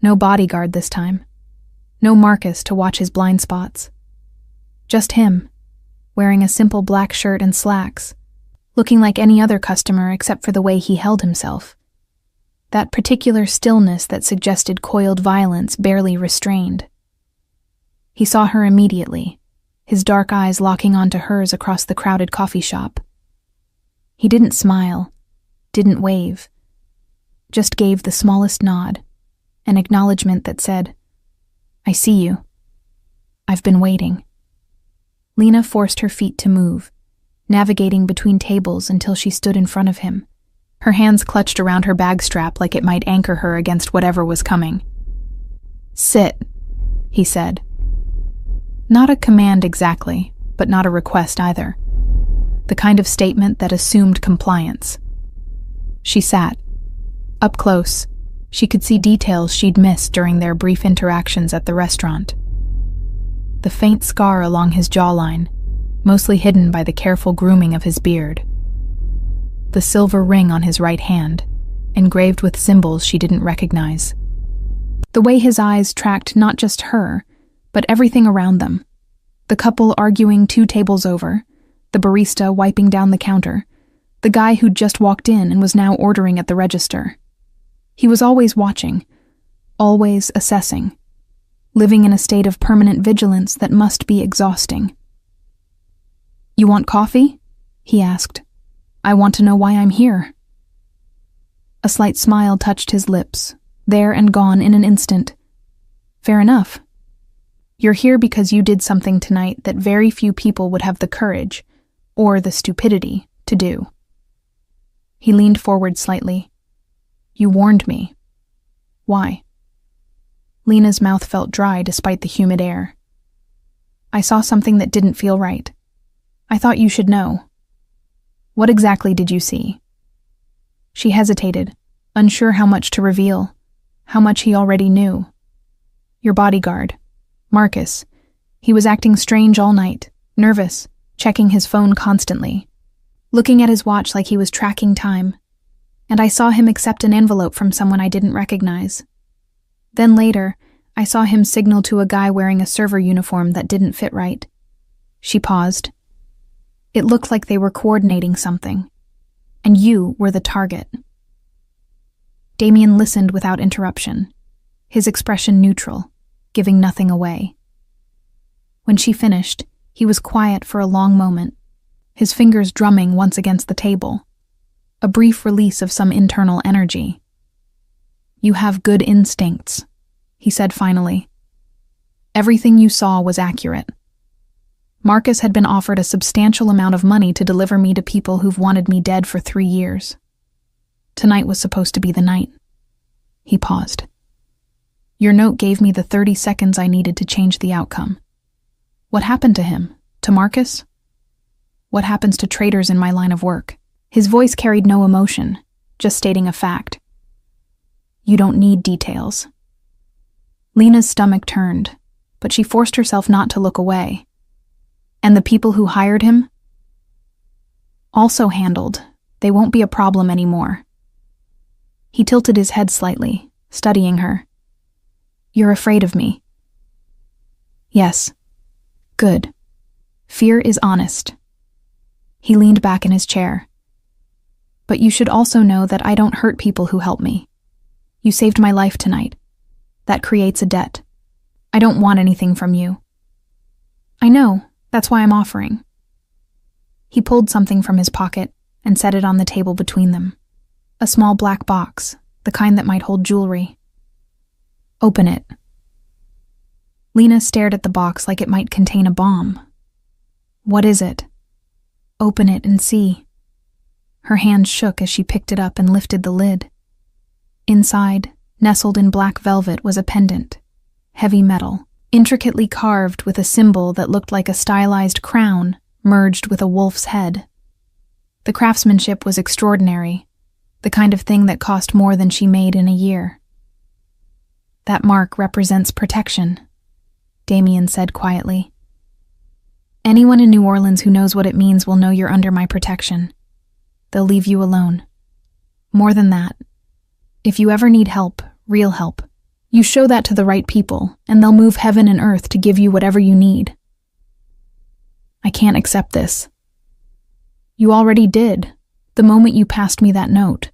Speaker 1: No bodyguard this time. No Marcus to watch his blind spots. Just him, wearing a simple black shirt and slacks, looking like any other customer except for the way he held himself. That particular stillness that suggested coiled violence barely restrained. He saw her immediately, his dark eyes locking onto hers across the crowded coffee shop. He didn't smile, didn't wave, just gave the smallest nod, an acknowledgement that said, I see you. I've been waiting. Lena forced her feet to move, navigating between tables until she stood in front of him, her hands clutched around her bag strap like it might anchor her against whatever was coming. Sit, he said. Not a command exactly, but not a request either. The kind of statement that assumed compliance. She sat. Up close, she could see details she'd missed during their brief interactions at the restaurant. The faint scar along his jawline, mostly hidden by the careful grooming of his beard. The silver ring on his right hand, engraved with symbols she didn't recognize. The way his eyes tracked not just her, but everything around them. The couple arguing 2 tables over, the barista wiping down the counter, the guy who'd just walked in and was now ordering at the register. He was always watching, always assessing, living in a state of permanent vigilance that must be exhausting. You want coffee? He asked. I want to know why I'm here. A slight smile touched his lips, there and gone in an instant. Fair enough. You're here because you did something tonight that very few people would have the courage, or the stupidity, to do. He leaned forward slightly. You warned me. Why? Lena's mouth felt dry despite the humid air. I saw something that didn't feel right. I thought you should know. What exactly did you see? She hesitated, unsure how much to reveal, how much he already knew. Your bodyguard, Marcus. He was acting strange all night, nervous, checking his phone constantly, looking at his watch like he was tracking time. And I saw him accept an envelope from someone I didn't recognize. Then later, I saw him signal to a guy wearing a server uniform that didn't fit right. She paused. It looked like they were coordinating something, and you were the target. Damien listened without interruption, his expression neutral, giving nothing away. When she finished, he was quiet for a long moment, his fingers drumming once against the table, a brief release of some internal energy. "You have good instincts," he said finally. "Everything you saw was accurate. Marcus had been offered a substantial amount of money to deliver me to people who've wanted me dead for 3 years. Tonight was supposed to be the night." He paused. "Your note gave me the 30 seconds I needed to change the outcome. What happened to him? To Marcus? What happens to traitors in my line of work?" His voice carried no emotion, just stating a fact. "You don't need details." Lena's stomach turned, but she forced herself not to look away. "And the people who hired him?" "Also handled. They won't be a problem anymore." He tilted his head slightly, studying her. "You're afraid of me." "Yes." "Good. Fear is honest." He leaned back in his chair. "But you should also know that I don't hurt people who help me. You saved my life tonight. That creates a debt. I don't want anything from you." "I know. That's why I'm offering." He pulled something from his pocket and set it on the table between them. A small black box, the kind that might hold jewelry. "Open it." Lena stared at the box like it might contain a bomb. "What is it?" "Open it and see." Her hand shook as she picked it up and lifted the lid. Inside, nestled in black velvet, was a pendant, heavy metal, intricately carved with a symbol that looked like a stylized crown merged with a wolf's head. The craftsmanship was extraordinary, the kind of thing that cost more than she made in a year. "That mark represents protection," Damien said quietly. "Anyone in New Orleans who knows what it means will know you're under my protection. They'll leave you alone. More than that, if you ever need help, real help, you show that to the right people, and they'll move heaven and earth to give you whatever you need." "I can't accept this." "You already did, the moment you passed me that note."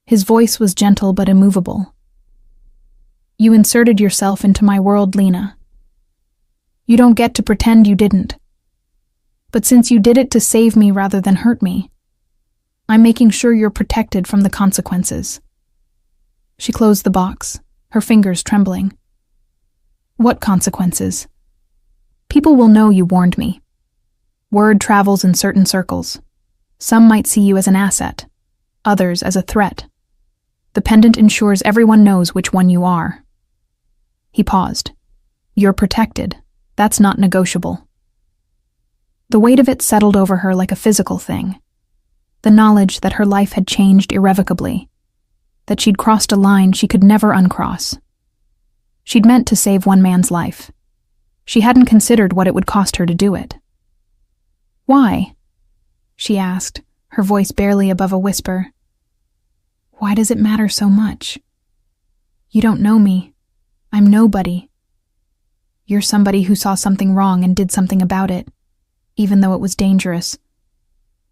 Speaker 1: His voice was gentle but immovable. "You inserted yourself into my world, Lena. You don't get to pretend you didn't. But since you did it to save me rather than hurt me, I'm making sure you're protected from the consequences." She closed the box, her fingers trembling. "What consequences?" "People will know you warned me. Word travels in certain circles. Some might see you as an asset, others as a threat. The pendant ensures everyone knows which one you are." He paused. "You're protected. That's not negotiable." The weight of it settled over her like a physical thing. The knowledge that her life had changed irrevocably, that she'd crossed a line she could never uncross. She'd meant to save one man's life. She hadn't considered what it would cost her to do it. "Why?" she asked, her voice barely above a whisper. "Why does it matter so much? You don't know me. I'm nobody. You're somebody who saw something wrong and did something about it, even though it was dangerous.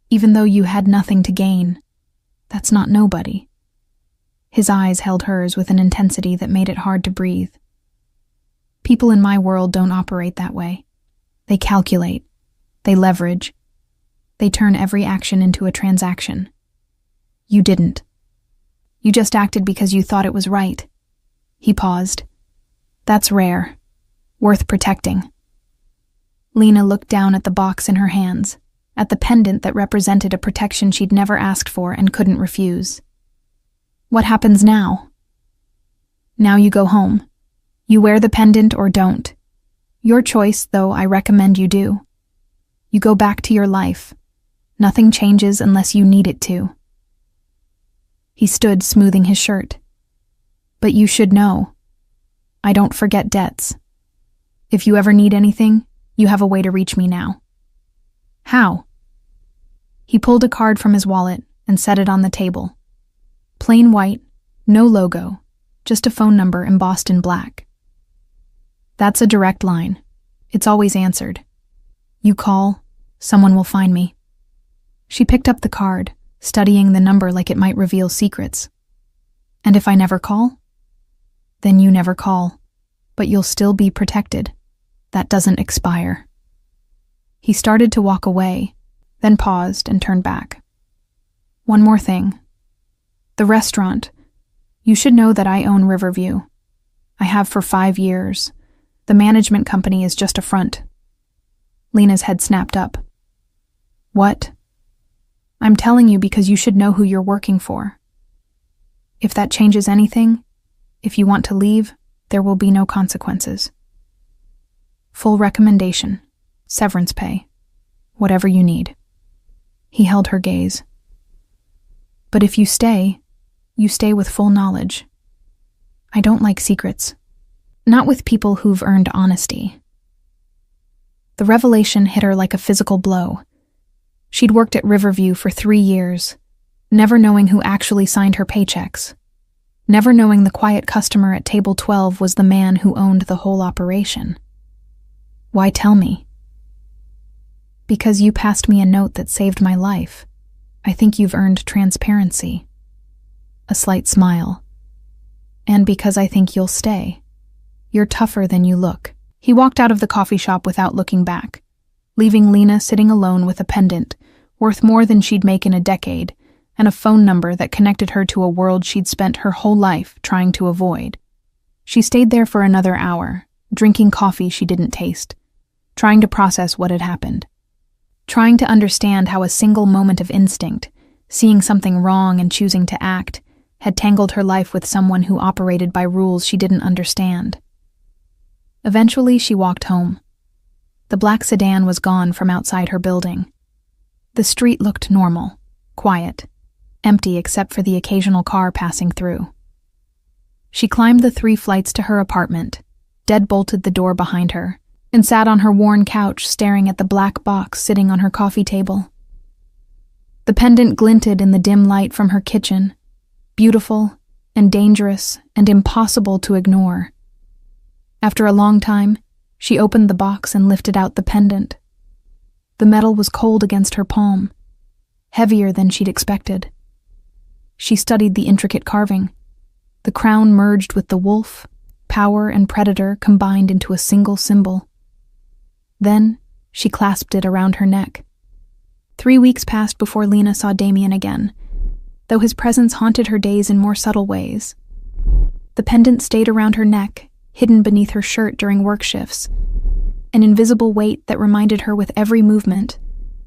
Speaker 1: Even though you had nothing to gain. That's not nobody." His eyes held hers with an intensity that made it hard to breathe. "People in my world don't operate that way. They calculate. They leverage. They turn every action into a transaction. You didn't. You just acted because you thought it was right." He paused. "That's rare. Worth protecting." Lena looked down at the box in her hands, at the pendant that represented a protection she'd never asked for and couldn't refuse. "What happens now?" "Now you go home. You wear the pendant or don't. Your choice, though I recommend you do. You go back to your life. Nothing changes unless you need it to." He stood, smoothing his shirt. "But you should know. I don't forget debts. If you ever need anything, you have a way to reach me now." "How?" He pulled a card from his wallet and set it on the table. Plain white, no logo, just a phone number embossed in black. "That's a direct line. It's always answered. You call, someone will find me." She picked up the card, studying the number like it might reveal secrets. "And if I never call?" "Then you never call, but you'll still be protected. That doesn't expire." He started to walk away, then paused and turned back. "One more thing. The restaurant. You should know that I own Riverview. I have for 5 years. The management company is just a front." Lena's head snapped up. "What?" "I'm telling you because you should know who you're working for. If that changes anything, if you want to leave, there will be no consequences. Full recommendation, severance pay, whatever you need." He held her gaze. "But if you stay with full knowledge. I don't like secrets. Not with people who've earned honesty." The revelation hit her like a physical blow. She'd worked at Riverview for 3 years, never knowing who actually signed her paychecks, never knowing the quiet customer at table 12 was the man who owned the whole operation. "Why tell me?" "Because you passed me a note that saved my life. I think you've earned transparency." A slight smile. "And because I think you'll stay. You're tougher than you look." He walked out of the coffee shop without looking back, leaving Lena sitting alone with a pendant, worth more than she'd make in a decade, and a phone number that connected her to a world she'd spent her whole life trying to avoid. She stayed there for another hour, drinking coffee she didn't taste, trying to process what had happened, trying to understand how a single moment of instinct, seeing something wrong and choosing to act, had tangled her life with someone who operated by rules she didn't understand. Eventually, she walked home. The black sedan was gone from outside her building. The street looked normal, quiet, empty except for the occasional car passing through. She climbed the 3 flights to her apartment, deadbolted the door behind her, and sat on her worn couch staring at the black box sitting on her coffee table. The pendant glinted in the dim light from her kitchen, beautiful and dangerous and impossible to ignore. After a long time, she opened the box and lifted out the pendant. The metal was cold against her palm, heavier than she'd expected. She studied the intricate carving. The crown merged with the wolf, power and predator combined into a single symbol. Then, she clasped it around her neck. 3 weeks passed before Lena saw Damien again, though his presence haunted her days in more subtle ways. The pendant stayed around her neck, hidden beneath her shirt during work shifts, an invisible weight that reminded her with every movement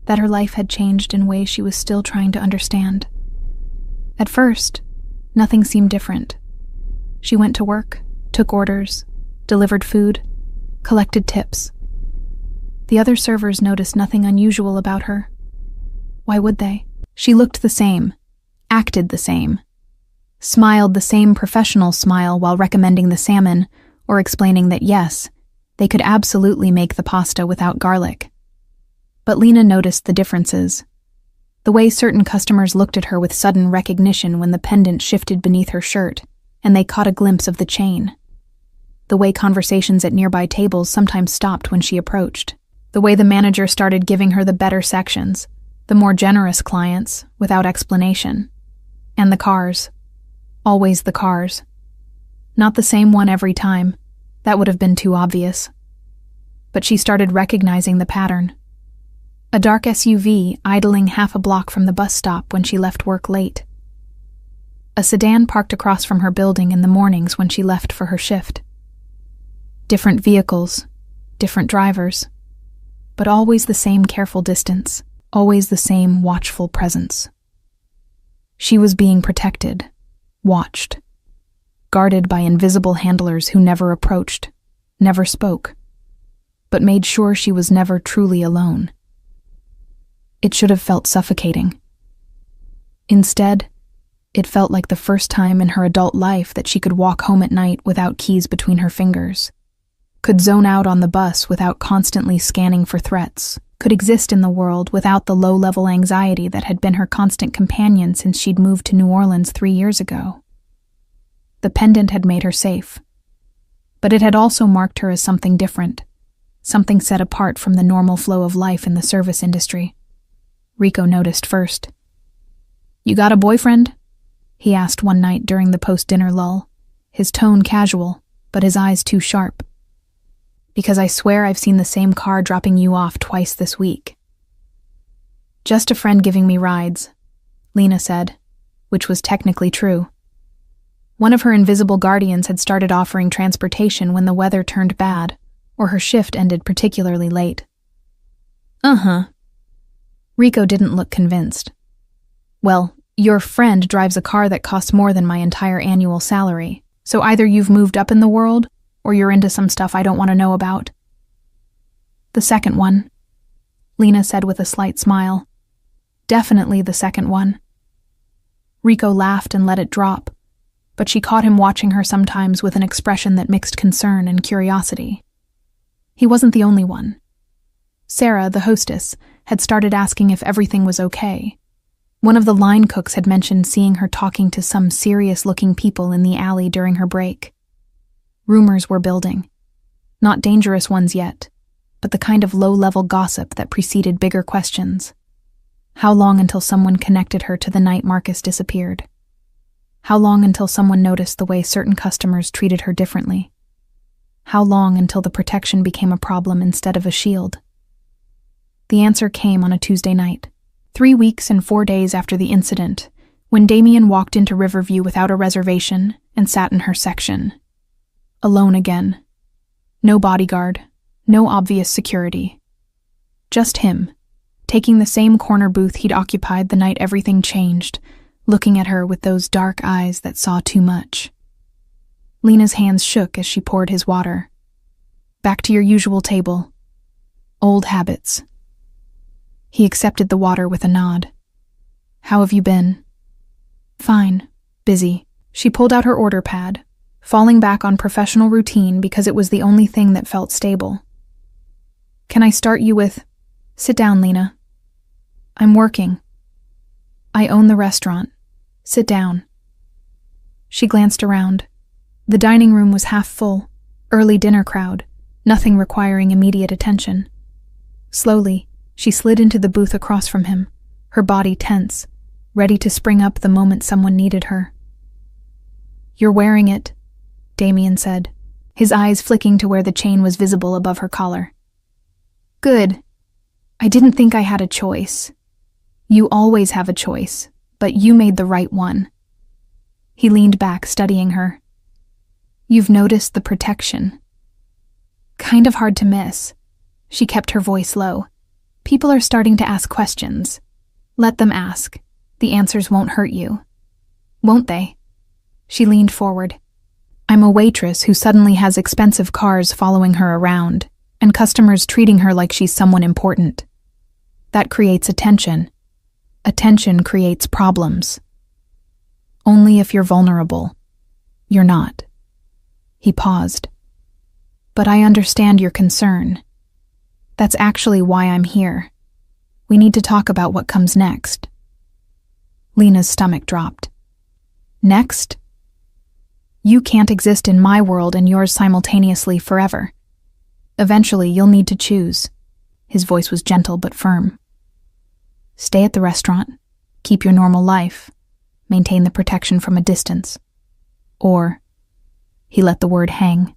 Speaker 1: that her life had changed in ways she was still trying to understand. At first, nothing seemed different. She went to work, took orders, delivered food, collected tips. The other servers noticed nothing unusual about her. Why would they? She looked the same, acted the same, smiled the same professional smile while recommending the salmon or explaining that yes, they could absolutely make the pasta without garlic. But Lena noticed the differences. The way certain customers looked at her with sudden recognition when the pendant shifted beneath her shirt, and they caught a glimpse of the chain. The way conversations at nearby tables sometimes stopped when she approached. The way the manager started giving her the better sections, the more generous clients, without explanation. And the cars. Always the cars. Not the same one every time. That would have been too obvious. But she started recognizing the pattern. A dark SUV idling half a block from the bus stop when she left work late. A sedan parked across from her building in the mornings when she left for her shift. Different vehicles, different drivers, but always the same careful distance, always the same watchful presence. She was being protected, watched, guarded by invisible handlers who never approached, never spoke, but made sure she was never truly alone. It should have felt suffocating. Instead, it felt like the first time in her adult life that she could walk home at night without keys between her fingers, could zone out on the bus without constantly scanning for threats, could exist in the world without the low-level anxiety that had been her constant companion since she'd moved to New Orleans 3 years ago. The pendant had made her safe. But it had also marked her as something different, something set apart from the normal flow of life in the service industry. Rico noticed first. "You got a boyfriend?" he asked one night during the post-dinner lull, his tone casual, but his eyes too sharp. "Because I swear I've seen the same car dropping you off twice this week." "Just a friend giving me rides," Lena said, which was technically true. One of her invisible guardians had started offering transportation when the weather turned bad, or her shift ended particularly late. "Uh-huh." Rico didn't look convinced. "Well, your friend drives a car that costs more than my entire annual salary, so either you've moved up in the world, or you're into some stuff I don't want to know about." "The second one," Lena said with a slight smile. "Definitely the second one." Rico laughed and let it drop, but she caught him watching her sometimes with an expression that mixed concern and curiosity. He wasn't the only one. Sarah, the hostess, had started asking if everything was okay. One of the line cooks had mentioned seeing her talking to some serious-looking people in the alley during her break. Rumors were building. Not dangerous ones yet, but the kind of low-level gossip that preceded bigger questions. How long until someone connected her to the night Marcus disappeared? How long until someone noticed the way certain customers treated her differently? How long until the protection became a problem instead of a shield? The answer came on a Tuesday night, 3 weeks and 4 days after the incident, when Damien walked into Riverview without a reservation and sat in her section. Alone again. No bodyguard, no obvious security. Just him, taking the same corner booth he'd occupied the night everything changed, looking at her with those dark eyes that saw too much. Lena's hands shook as she poured his water. "Back to your usual table. Old habits." He accepted the water with a nod. "How have you been?" "Fine. Busy." She pulled out her order pad, falling back on professional routine because it was the only thing that felt stable. "Can I start you with—" "Sit down, Lena." "I'm working." "I own the restaurant. Sit down." She glanced around. The dining room was half full, early dinner crowd, nothing requiring immediate attention. Slowly, she slid into the booth across from him, her body tense, ready to spring up the moment someone needed her. "You're wearing it," Damien said, his eyes flicking to where the chain was visible above her collar. "Good. I didn't think I had a choice." "You always have a choice, but you made the right one." He leaned back, studying her. "You've noticed the protection." "Kind of hard to miss." She kept her voice low. "People are starting to ask questions. Let them ask. The answers won't hurt you." "Won't they?" She leaned forward. "I'm a waitress who suddenly has expensive cars following her around, and customers treating her like she's someone important. That creates attention. Attention creates problems. Only if you're vulnerable. You're not." He paused. "But I understand your concern. That's actually why I'm here. We need to talk about what comes next." Lena's stomach dropped. "Next? You can't exist in my world and yours simultaneously forever. Eventually, you'll need to choose." His voice was gentle but firm. "Stay at the restaurant, keep your normal life, maintain the protection from a distance. Or," he let the word hang,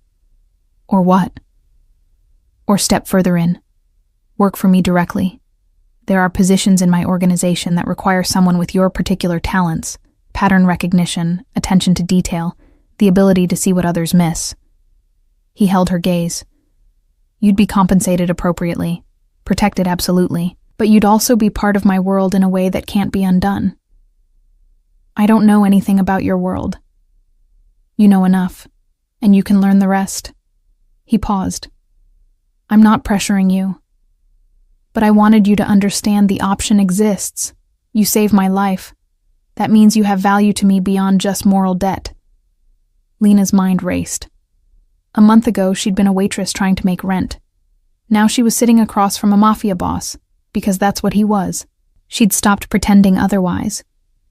Speaker 1: "or what? Or step further in. Work for me directly. There are positions in my organization that require someone with your particular talents, pattern recognition, attention to detail, the ability to see what others miss." He held her gaze. "You'd be compensated appropriately, protected absolutely, but you'd also be part of my world in a way that can't be undone." "I don't know anything about your world." "You know enough, and you can learn the rest." He paused. "I'm not pressuring you. But I wanted you to understand the option exists. You save my life. That means you have value to me beyond just moral debt." Lena's mind raced. A month ago, she'd been a waitress trying to make rent. Now she was sitting across from a Mafia boss, because that's what he was. She'd stopped pretending otherwise.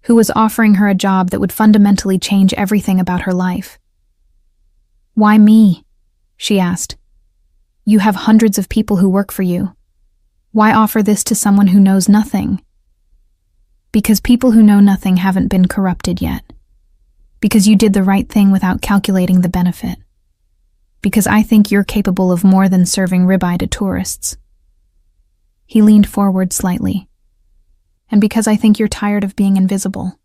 Speaker 1: who was offering her a job that would fundamentally change everything about her life. "Why me?" she asked. "You have hundreds of people who work for you. Why offer this to someone who knows nothing?" "Because people who know nothing haven't been corrupted yet. Because you did the right thing without calculating the benefit. Because I think you're capable of more than serving ribeye to tourists." He leaned forward slightly. "And because I think you're tired of being invisible.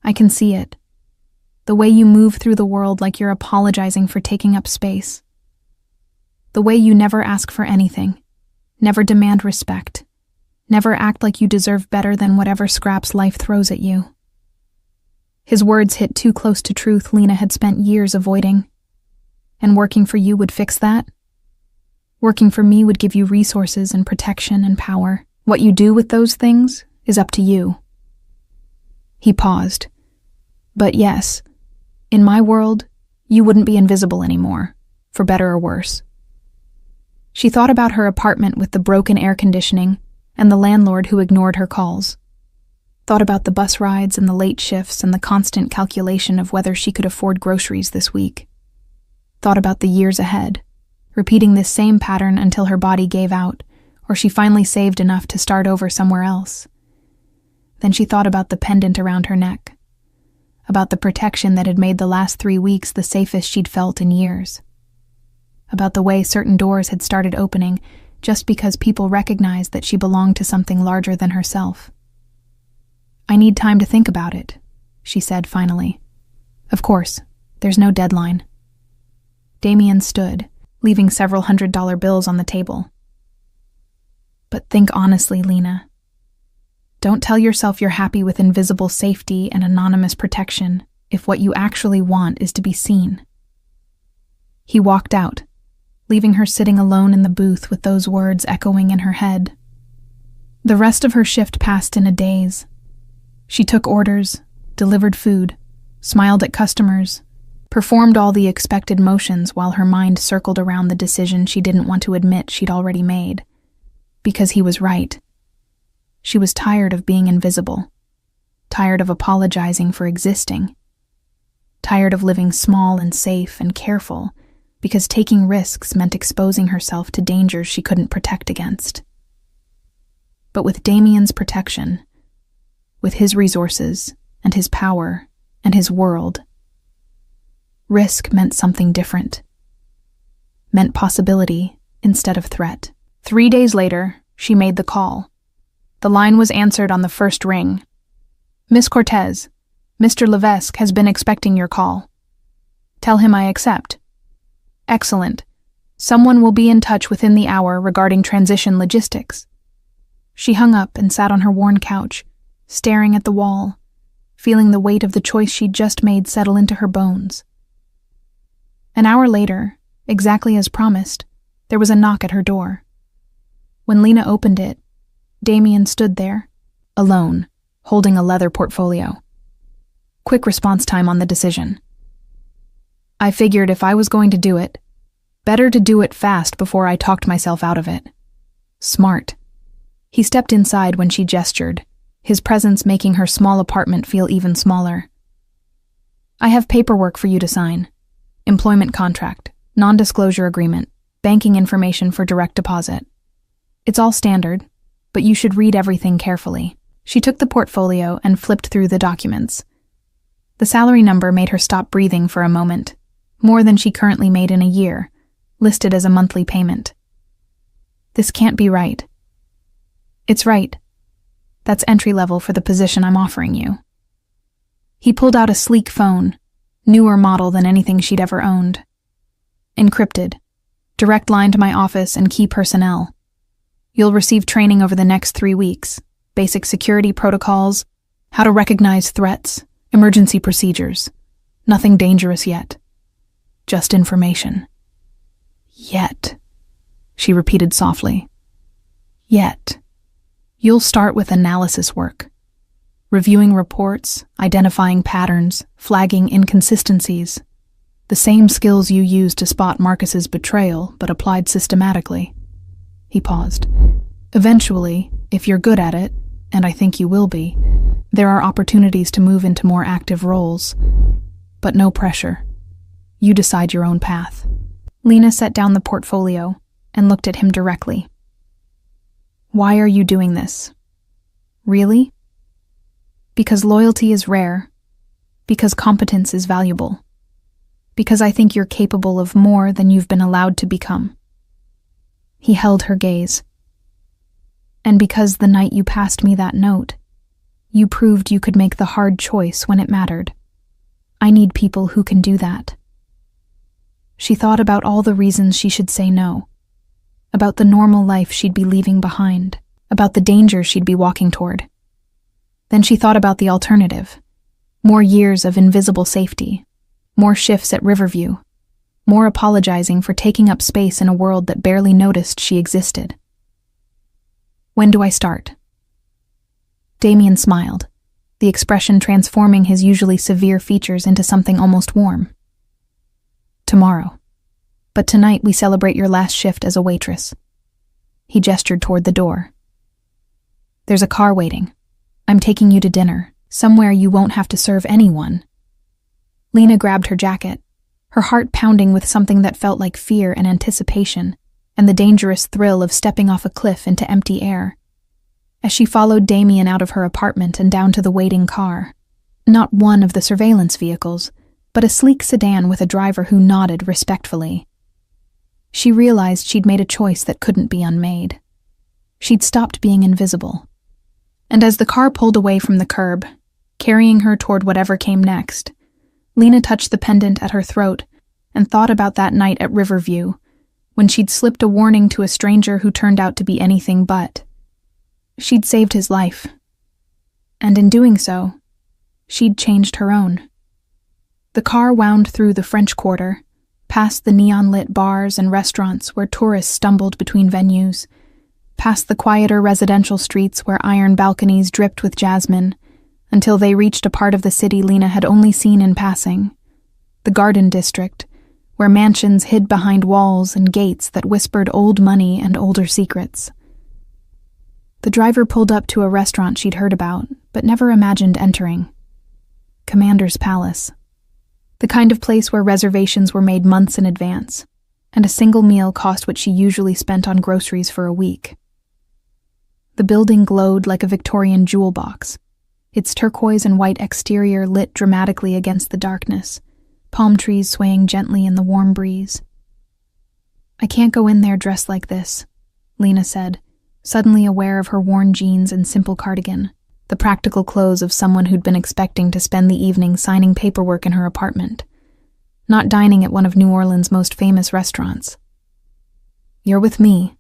Speaker 1: I can see it. The way you move through the world like you're apologizing for taking up space. The way you never ask for anything, never demand respect, never act like you deserve better than whatever scraps life throws at you." His words hit too close to truth Lena had spent years avoiding. "And working for you would fix that? Working for me would give you resources and protection and power. What you do with those things is up to you." He paused. "But yes, in my world, you wouldn't be invisible anymore, for better or worse." She thought about her apartment with the broken air conditioning and the landlord who ignored her calls. Thought about the bus rides and the late shifts and the constant calculation of whether she could afford groceries this week. Thought about the years ahead, repeating this same pattern until her body gave out, or she finally saved enough to start over somewhere else. Then she thought about the pendant around her neck, about the protection that had made the last 3 weeks the safest she'd felt in years, about the way certain doors had started opening just because people recognized that she belonged to something larger than herself. "I need time to think about it," she said finally. "Of course, there's no deadline." Damien stood, leaving several $100 bills on the table. "But think honestly, Lena. Don't tell yourself you're happy with invisible safety and anonymous protection if what you actually want is to be seen." He walked out, leaving her sitting alone in the booth with those words echoing in her head. The rest of her shift passed in a daze. She took orders, delivered food, smiled at customers, performed all the expected motions while her mind circled around the decision she didn't want to admit she'd already made. Because he was right. She was tired of being invisible, tired of apologizing for existing, tired of living small and safe and careful because taking risks meant exposing herself to dangers she couldn't protect against. But with Damien's protection, with his resources and his power and his world, risk meant something different. Meant possibility instead of threat. 3 days later, she made the call. The line was answered on the first ring. "Miss Cortez, Mr. Levesque has been expecting your call. Tell him I accept." "Excellent. Someone will be in touch within the hour regarding transition logistics." She hung up and sat on her worn couch, staring at the wall, feeling the weight of the choice she'd just made settle into her bones. An hour later, exactly as promised, there was a knock at her door. When Lena opened it, Damien stood there, alone, holding a leather portfolio. Quick response time on the decision. "I figured if I was going to do it, better to do it fast before I talked myself out of it." Smart. He stepped inside when she gestured, his presence making her small apartment feel even smaller. "I have paperwork for you to sign. Employment contract, non-disclosure agreement, banking information for direct deposit. It's all standard, but you should read everything carefully." She took the portfolio and flipped through the documents. The salary number made her stop breathing for a moment, more than she currently made in a year, listed as a monthly payment. "This can't be right." "It's right. That's entry level for the position I'm offering you." He pulled out a sleek phone, newer model than anything she'd ever owned. "Encrypted. Direct line to my office and key personnel. You'll receive training over the next 3 weeks. Basic security protocols, how to recognize threats, emergency procedures. Nothing dangerous yet. Just information." "Yet," she repeated softly. "Yet. You'll start with analysis work. Reviewing reports, identifying patterns, flagging inconsistencies. The same skills you used to spot Marcus's betrayal, but applied systematically." He paused. "Eventually, if you're good at it, and I think you will be, There are opportunities to move into more active roles, but no pressure. You decide your own path. Lena set down the portfolio and looked at him directly. Why are you doing this? Really? Because loyalty is rare. Because competence is valuable. Because I think you're capable of more than you've been allowed to become. He held her gaze. And because the night you passed me that note, you proved you could make the hard choice when it mattered. I need people who can do that. She thought about all the reasons she should say no, about the normal life she'd be leaving behind, about the danger she'd be walking toward. Then she thought about the alternative. More years of invisible safety, more shifts at Riverview, more apologizing for taking up space in a world that barely noticed she existed. When do I start? Damien smiled, the expression transforming his usually severe features into something almost warm. Tomorrow. But tonight we celebrate your last shift as a waitress. He gestured toward the door. There's a car waiting. I'm taking you to dinner, somewhere you won't have to serve anyone. Lena grabbed her jacket, her heart pounding with something that felt like fear and anticipation, and the dangerous thrill of stepping off a cliff into empty air. As she followed Damien out of her apartment and down to the waiting car, not one of the surveillance vehicles, but a sleek sedan with a driver who nodded respectfully. She realized she'd made a choice that couldn't be unmade. She'd stopped being invisible. And as the car pulled away from the curb, carrying her toward whatever came next, Lena touched the pendant at her throat and thought about that night at Riverview, when she'd slipped a warning to a stranger who turned out to be anything but. She'd saved his life. And in doing so, she'd changed her own. The car wound through the French Quarter, past the neon-lit bars and restaurants where tourists stumbled between venues, past the quieter residential streets where iron balconies dripped with jasmine, until they reached a part of the city Lena had only seen in passing, the Garden District, where mansions hid behind walls and gates that whispered old money and older secrets. The driver pulled up to a restaurant she'd heard about, but never imagined entering. Commander's Palace. The kind of place where reservations were made months in advance, and a single meal cost what she usually spent on groceries for a week. The building glowed like a Victorian jewel box, its turquoise and white exterior lit dramatically against the darkness, palm trees swaying gently in the warm breeze. I can't go in there dressed like this, Lena said, suddenly aware of her worn jeans and simple cardigan, the practical clothes of someone who'd been expecting to spend the evening signing paperwork in her apartment, not dining at one of New Orleans' most famous restaurants. You're with me,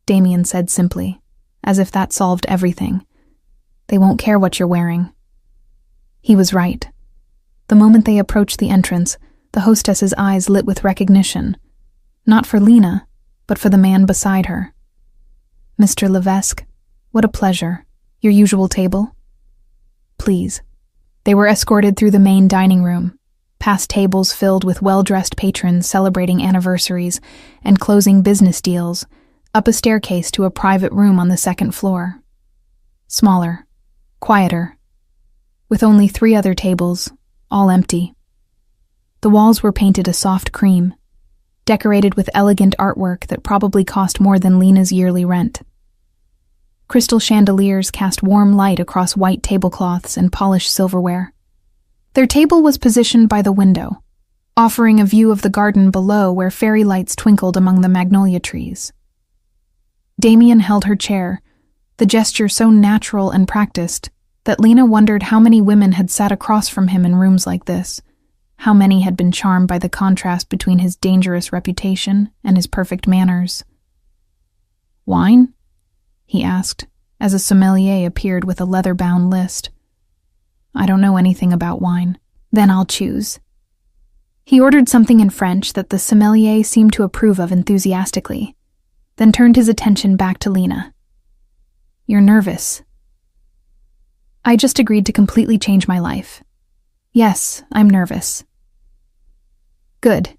Speaker 1: Damien said simply, as if that solved everything. They won't care what you're wearing. He was right. The moment they approached the entrance, the hostess's eyes lit with recognition, not for Lena, but for the man beside her. Mr. Levesque, what a pleasure. Your usual table? Please. They were escorted through the main dining room, past tables filled with well-dressed patrons celebrating anniversaries and closing business deals, up a staircase to a private room on the second floor. Smaller, quieter, with only 3 other tables, all empty. The walls were painted a soft cream, decorated with elegant artwork that probably cost more than Lena's yearly rent. Crystal chandeliers cast warm light across white tablecloths and polished silverware. Their table was positioned by the window, offering a view of the garden below where fairy lights twinkled among the magnolia trees. Damien held her chair, the gesture so natural and practiced that Lena wondered how many women had sat across from him in rooms like this, how many had been charmed by the contrast between his dangerous reputation and his perfect manners. Wine? He asked, as a sommelier appeared with a leather-bound list. I don't know anything about wine. Then I'll choose. He ordered something in French that the sommelier seemed to approve of enthusiastically, then turned his attention back to Lena. You're nervous. I just agreed to completely change my life. Yes, I'm nervous. Good.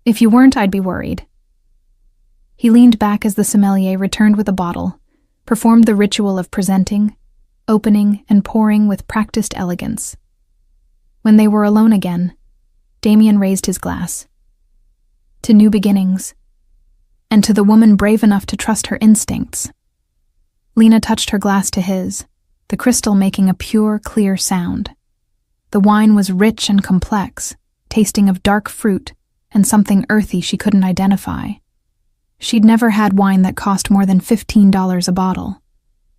Speaker 1: If you weren't, I'd be worried. He leaned back as the sommelier returned with a bottle, performed the ritual of presenting, opening and pouring with practiced elegance. When they were alone again, Damien raised his glass. To new beginnings, and to the woman brave enough to trust her instincts. Lena touched her glass to his, the crystal making a pure, clear sound. The wine was rich and complex, tasting of dark fruit and something earthy she couldn't identify. She'd never had wine that cost more than $15 a bottle.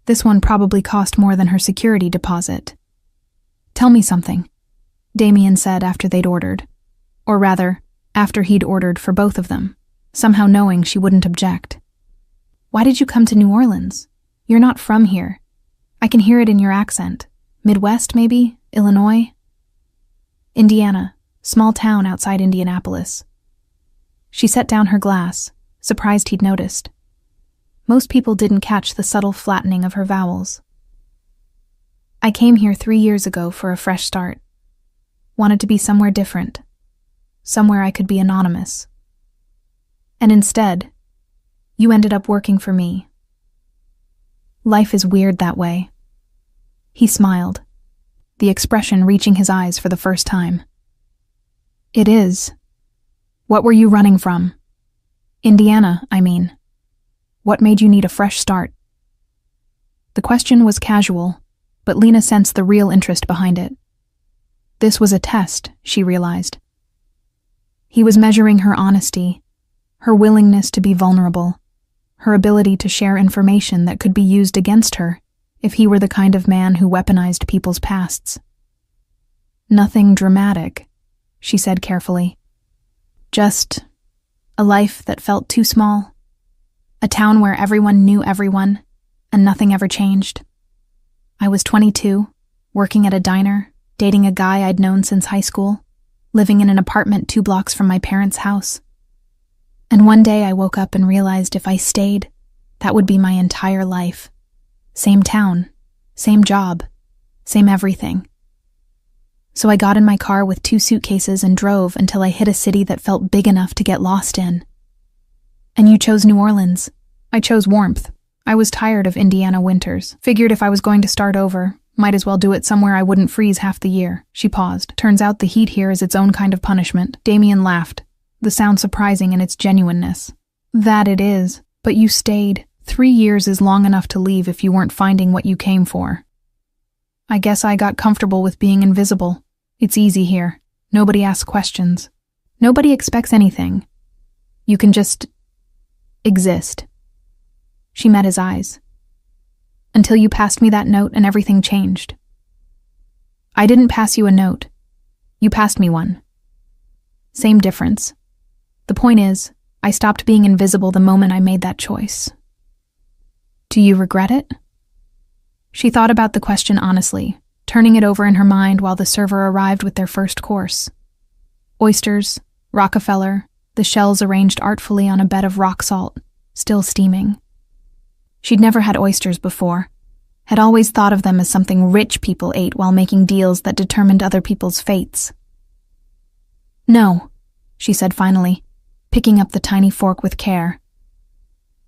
Speaker 1: This one probably cost more than her security deposit. "Tell me something," Damien said after they'd ordered. Or rather, after he'd ordered for both of them, somehow knowing she wouldn't object. "Why did you come to New Orleans? You're not from here. I can hear it in your accent. Midwest, maybe? Illinois?" "Indiana, small town outside Indianapolis." She set down her glass, surprised he'd noticed. Most people didn't catch the subtle flattening of her vowels. "I came here 3 years ago for a fresh start. Wanted to be somewhere different. Somewhere I could be anonymous. And instead, you ended up working for me. Life is weird that way." He smiled, the expression reaching his eyes for the first time. "It is. What were you running from? Indiana, I mean. What made you need a fresh start?" The question was casual, but Lena sensed the real interest behind it. This was a test, she realized. He was measuring her honesty, her willingness to be vulnerable, her ability to share information that could be used against her if he were the kind of man who weaponized people's pasts. "Nothing dramatic," she said carefully. "Just a life that felt too small. A town where everyone knew everyone, and nothing ever changed. I was 22, working at a diner, dating a guy I'd known since high school, living in an apartment 2 blocks from my parents' house. And one day I woke up and realized if I stayed, that would be my entire life. Same town, same job, same everything. So I got in my car with 2 suitcases and drove until I hit a city that felt big enough to get lost in. And you chose New Orleans. I chose warmth. I was tired of Indiana winters. Figured if I was going to start over, might as well do it somewhere I wouldn't freeze half the year." She paused. "Turns out the heat here is its own kind of punishment." Damien laughed, the sound surprising in its genuineness. "That it is, but you stayed. 3 years is long enough to leave if you weren't finding what you came for." "I guess I got comfortable with being invisible. It's easy here. Nobody asks questions. Nobody expects anything. You can just exist." She met his eyes. "Until you passed me that note and everything changed." "I didn't pass you a note. You passed me one. Same difference. The point is, I stopped being invisible the moment I made that choice." "Do you regret it?" She thought about the question honestly, turning it over in her mind while the server arrived with their first course. Oysters, Rockefeller, the shells arranged artfully on a bed of rock salt, still steaming. She'd never had oysters before, had always thought of them as something rich people ate while making deals that determined other people's fates. "No," she said finally, picking up the tiny fork with care.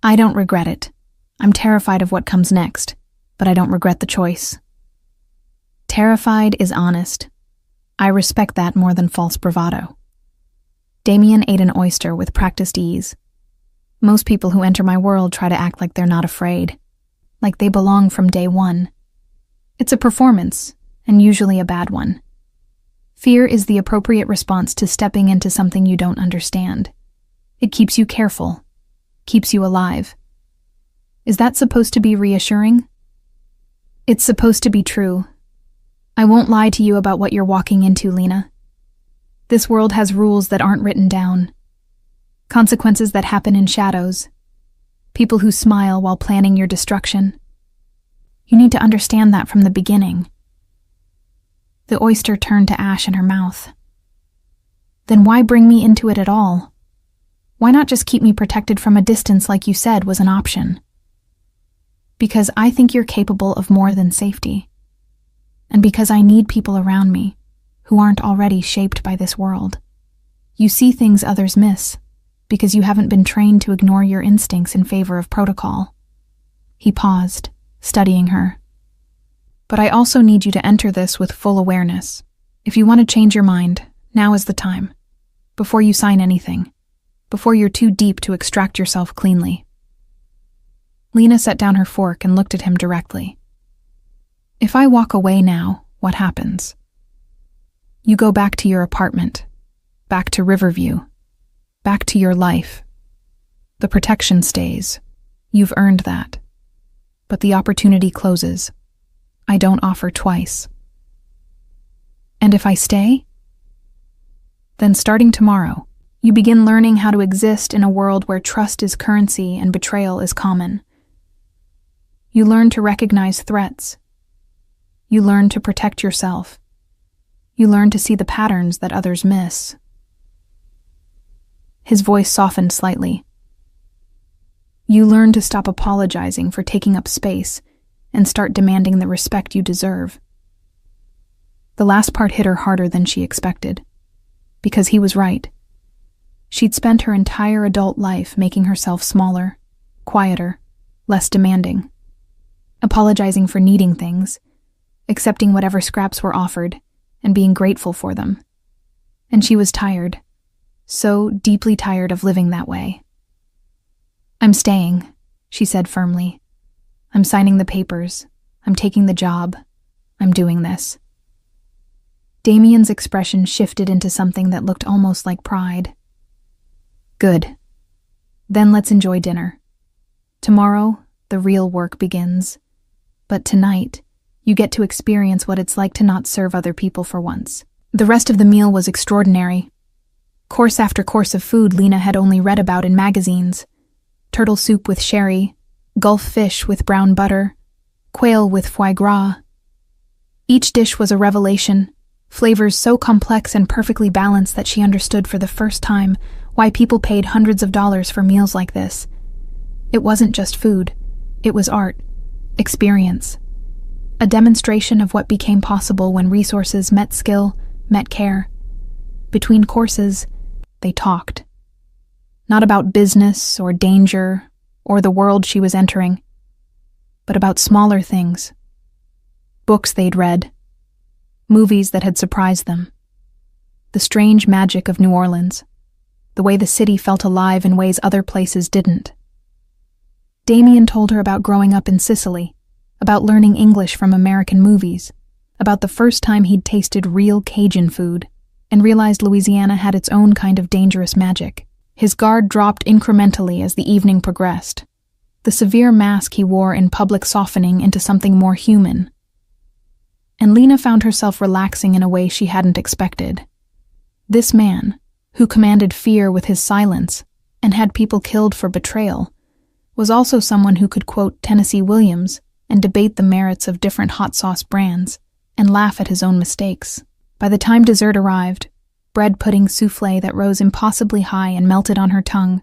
Speaker 1: "I don't regret it. I'm terrified of what comes next, but I don't regret the choice." Terrified is honest. I respect that more than false bravado. Damien ate an oyster with practiced ease. Most people who enter my world try to act like they're not afraid, like they belong from day one. It's a performance, and usually a bad one. Fear is the appropriate response to stepping into something you don't understand. It keeps you careful, keeps you alive. Is that supposed to be reassuring? It's supposed to be true. I won't lie to you about what you're walking into, Lena. This world has rules that aren't written down. Consequences that happen in shadows. People who smile while planning your destruction. You need to understand that from the beginning. The oyster turned to ash in her mouth. Then why bring me into it at all? Why not just keep me protected from a distance like you said was an option? Because I think you're capable of more than safety. And because I need people around me who aren't already shaped by this world. You see things others miss, because you haven't been trained to ignore your instincts in favor of protocol. He paused, studying her. But I also need you to enter this with full awareness. If you want to change your mind, now is the time. Before you sign anything. Before you're too deep to extract yourself cleanly. Lena set down her fork and looked at him directly. If I walk away now, what happens? You go back to your apartment. Back to Riverview. Back to your life. The protection stays. You've earned that. But the opportunity closes. I don't offer twice. And if I stay? Then starting tomorrow, you begin learning how to exist in a world where trust is currency and betrayal is common. You learn to recognize threats. You learn to protect yourself. You learn to see the patterns that others miss. His voice softened slightly. You learn to stop apologizing for taking up space and start demanding the respect you deserve. The last part hit her harder than she expected, because he was right. She'd spent her entire adult life making herself smaller, quieter, less demanding, apologizing for needing things, accepting whatever scraps were offered, and being grateful for them. And she was tired, so deeply tired of living that way. I'm staying, she said firmly. I'm signing the papers. I'm taking the job. I'm doing this. Damien's expression shifted into something that looked almost like pride. Good. Then let's enjoy dinner. Tomorrow, the real work begins. But tonight, you get to experience what it's like to not serve other people for once. The rest of the meal was extraordinary. Course after course of food Lena had only read about in magazines. Turtle soup with sherry, Gulf fish with brown butter, quail with foie gras. Each dish was a revelation, flavors so complex and perfectly balanced that she understood for the first time why people paid hundreds of dollars for meals like this. It wasn't just food, it was art, experience, a demonstration of what became possible when resources met skill, met care. Between courses, they talked. Not about business or danger or the world she was entering, but about smaller things. Books they'd read, movies that had surprised them, the strange magic of New Orleans, the way the city felt alive in ways other places didn't. Damien told her about growing up in Sicily, about learning English from American movies, about the first time he'd tasted real Cajun food, and realized Louisiana had its own kind of dangerous magic. His guard dropped incrementally as the evening progressed, the severe mask he wore in public softening into something more human. And Lena found herself relaxing in a way she hadn't expected. This man, who commanded fear with his silence and had people killed for betrayal, was also someone who could quote Tennessee Williams and debate the merits of different hot sauce brands and laugh at his own mistakes. By the time dessert arrived, bread pudding souffle that rose impossibly high and melted on her tongue,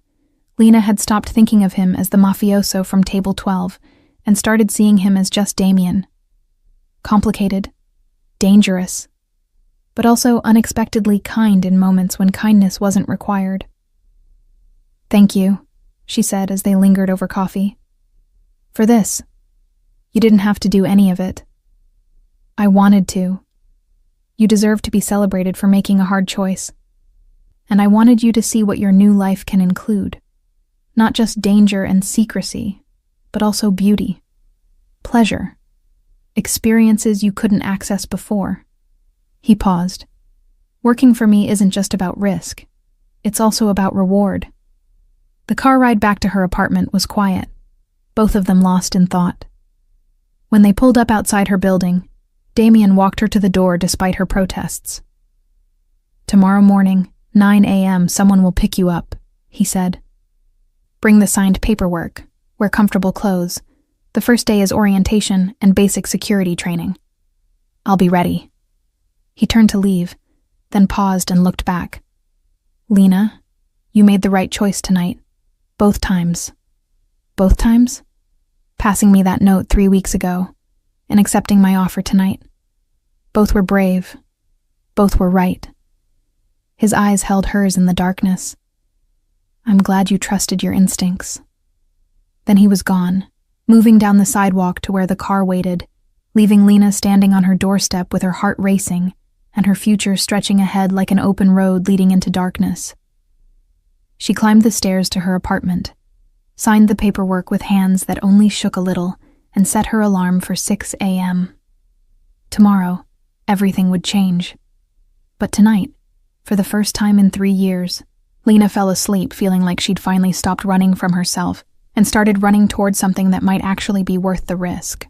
Speaker 1: Lena had stopped thinking of him as the mafioso from Table 12 and started seeing him as just Damien. Complicated, dangerous, but also unexpectedly kind in moments when kindness wasn't required. Thank you, she said as they lingered over coffee. For this. You didn't have to do any of it. I wanted to. You deserve to be celebrated for making a hard choice. And I wanted you to see what your new life can include. Not just danger and secrecy, but also beauty, pleasure, experiences you couldn't access before. He paused. Working for me isn't just about risk. It's also about reward. The car ride back to her apartment was quiet, both of them lost in thought. When they pulled up outside her building, Damien walked her to the door despite her protests. Tomorrow morning, 9 a.m., someone will pick you up, he said. Bring the signed paperwork, wear comfortable clothes. The first day is orientation and basic security training. I'll be ready. He turned to leave, then paused and looked back. Lena, you made the right choice tonight. Both times. Both times? Passing me that note 3 weeks ago, and accepting my offer tonight. Both were brave. Both were right. His eyes held hers in the darkness. I'm glad you trusted your instincts. Then he was gone, moving down the sidewalk to where the car waited, leaving Lena standing on her doorstep with her heart racing and her future stretching ahead like an open road leading into darkness. She climbed the stairs to her apartment, signed the paperwork with hands that only shook a little, and set her alarm for 6 a.m. Tomorrow, everything would change. But tonight, for the first time in 3 years, Lena fell asleep feeling like she'd finally stopped running from herself and started running towards something that might actually be worth the risk.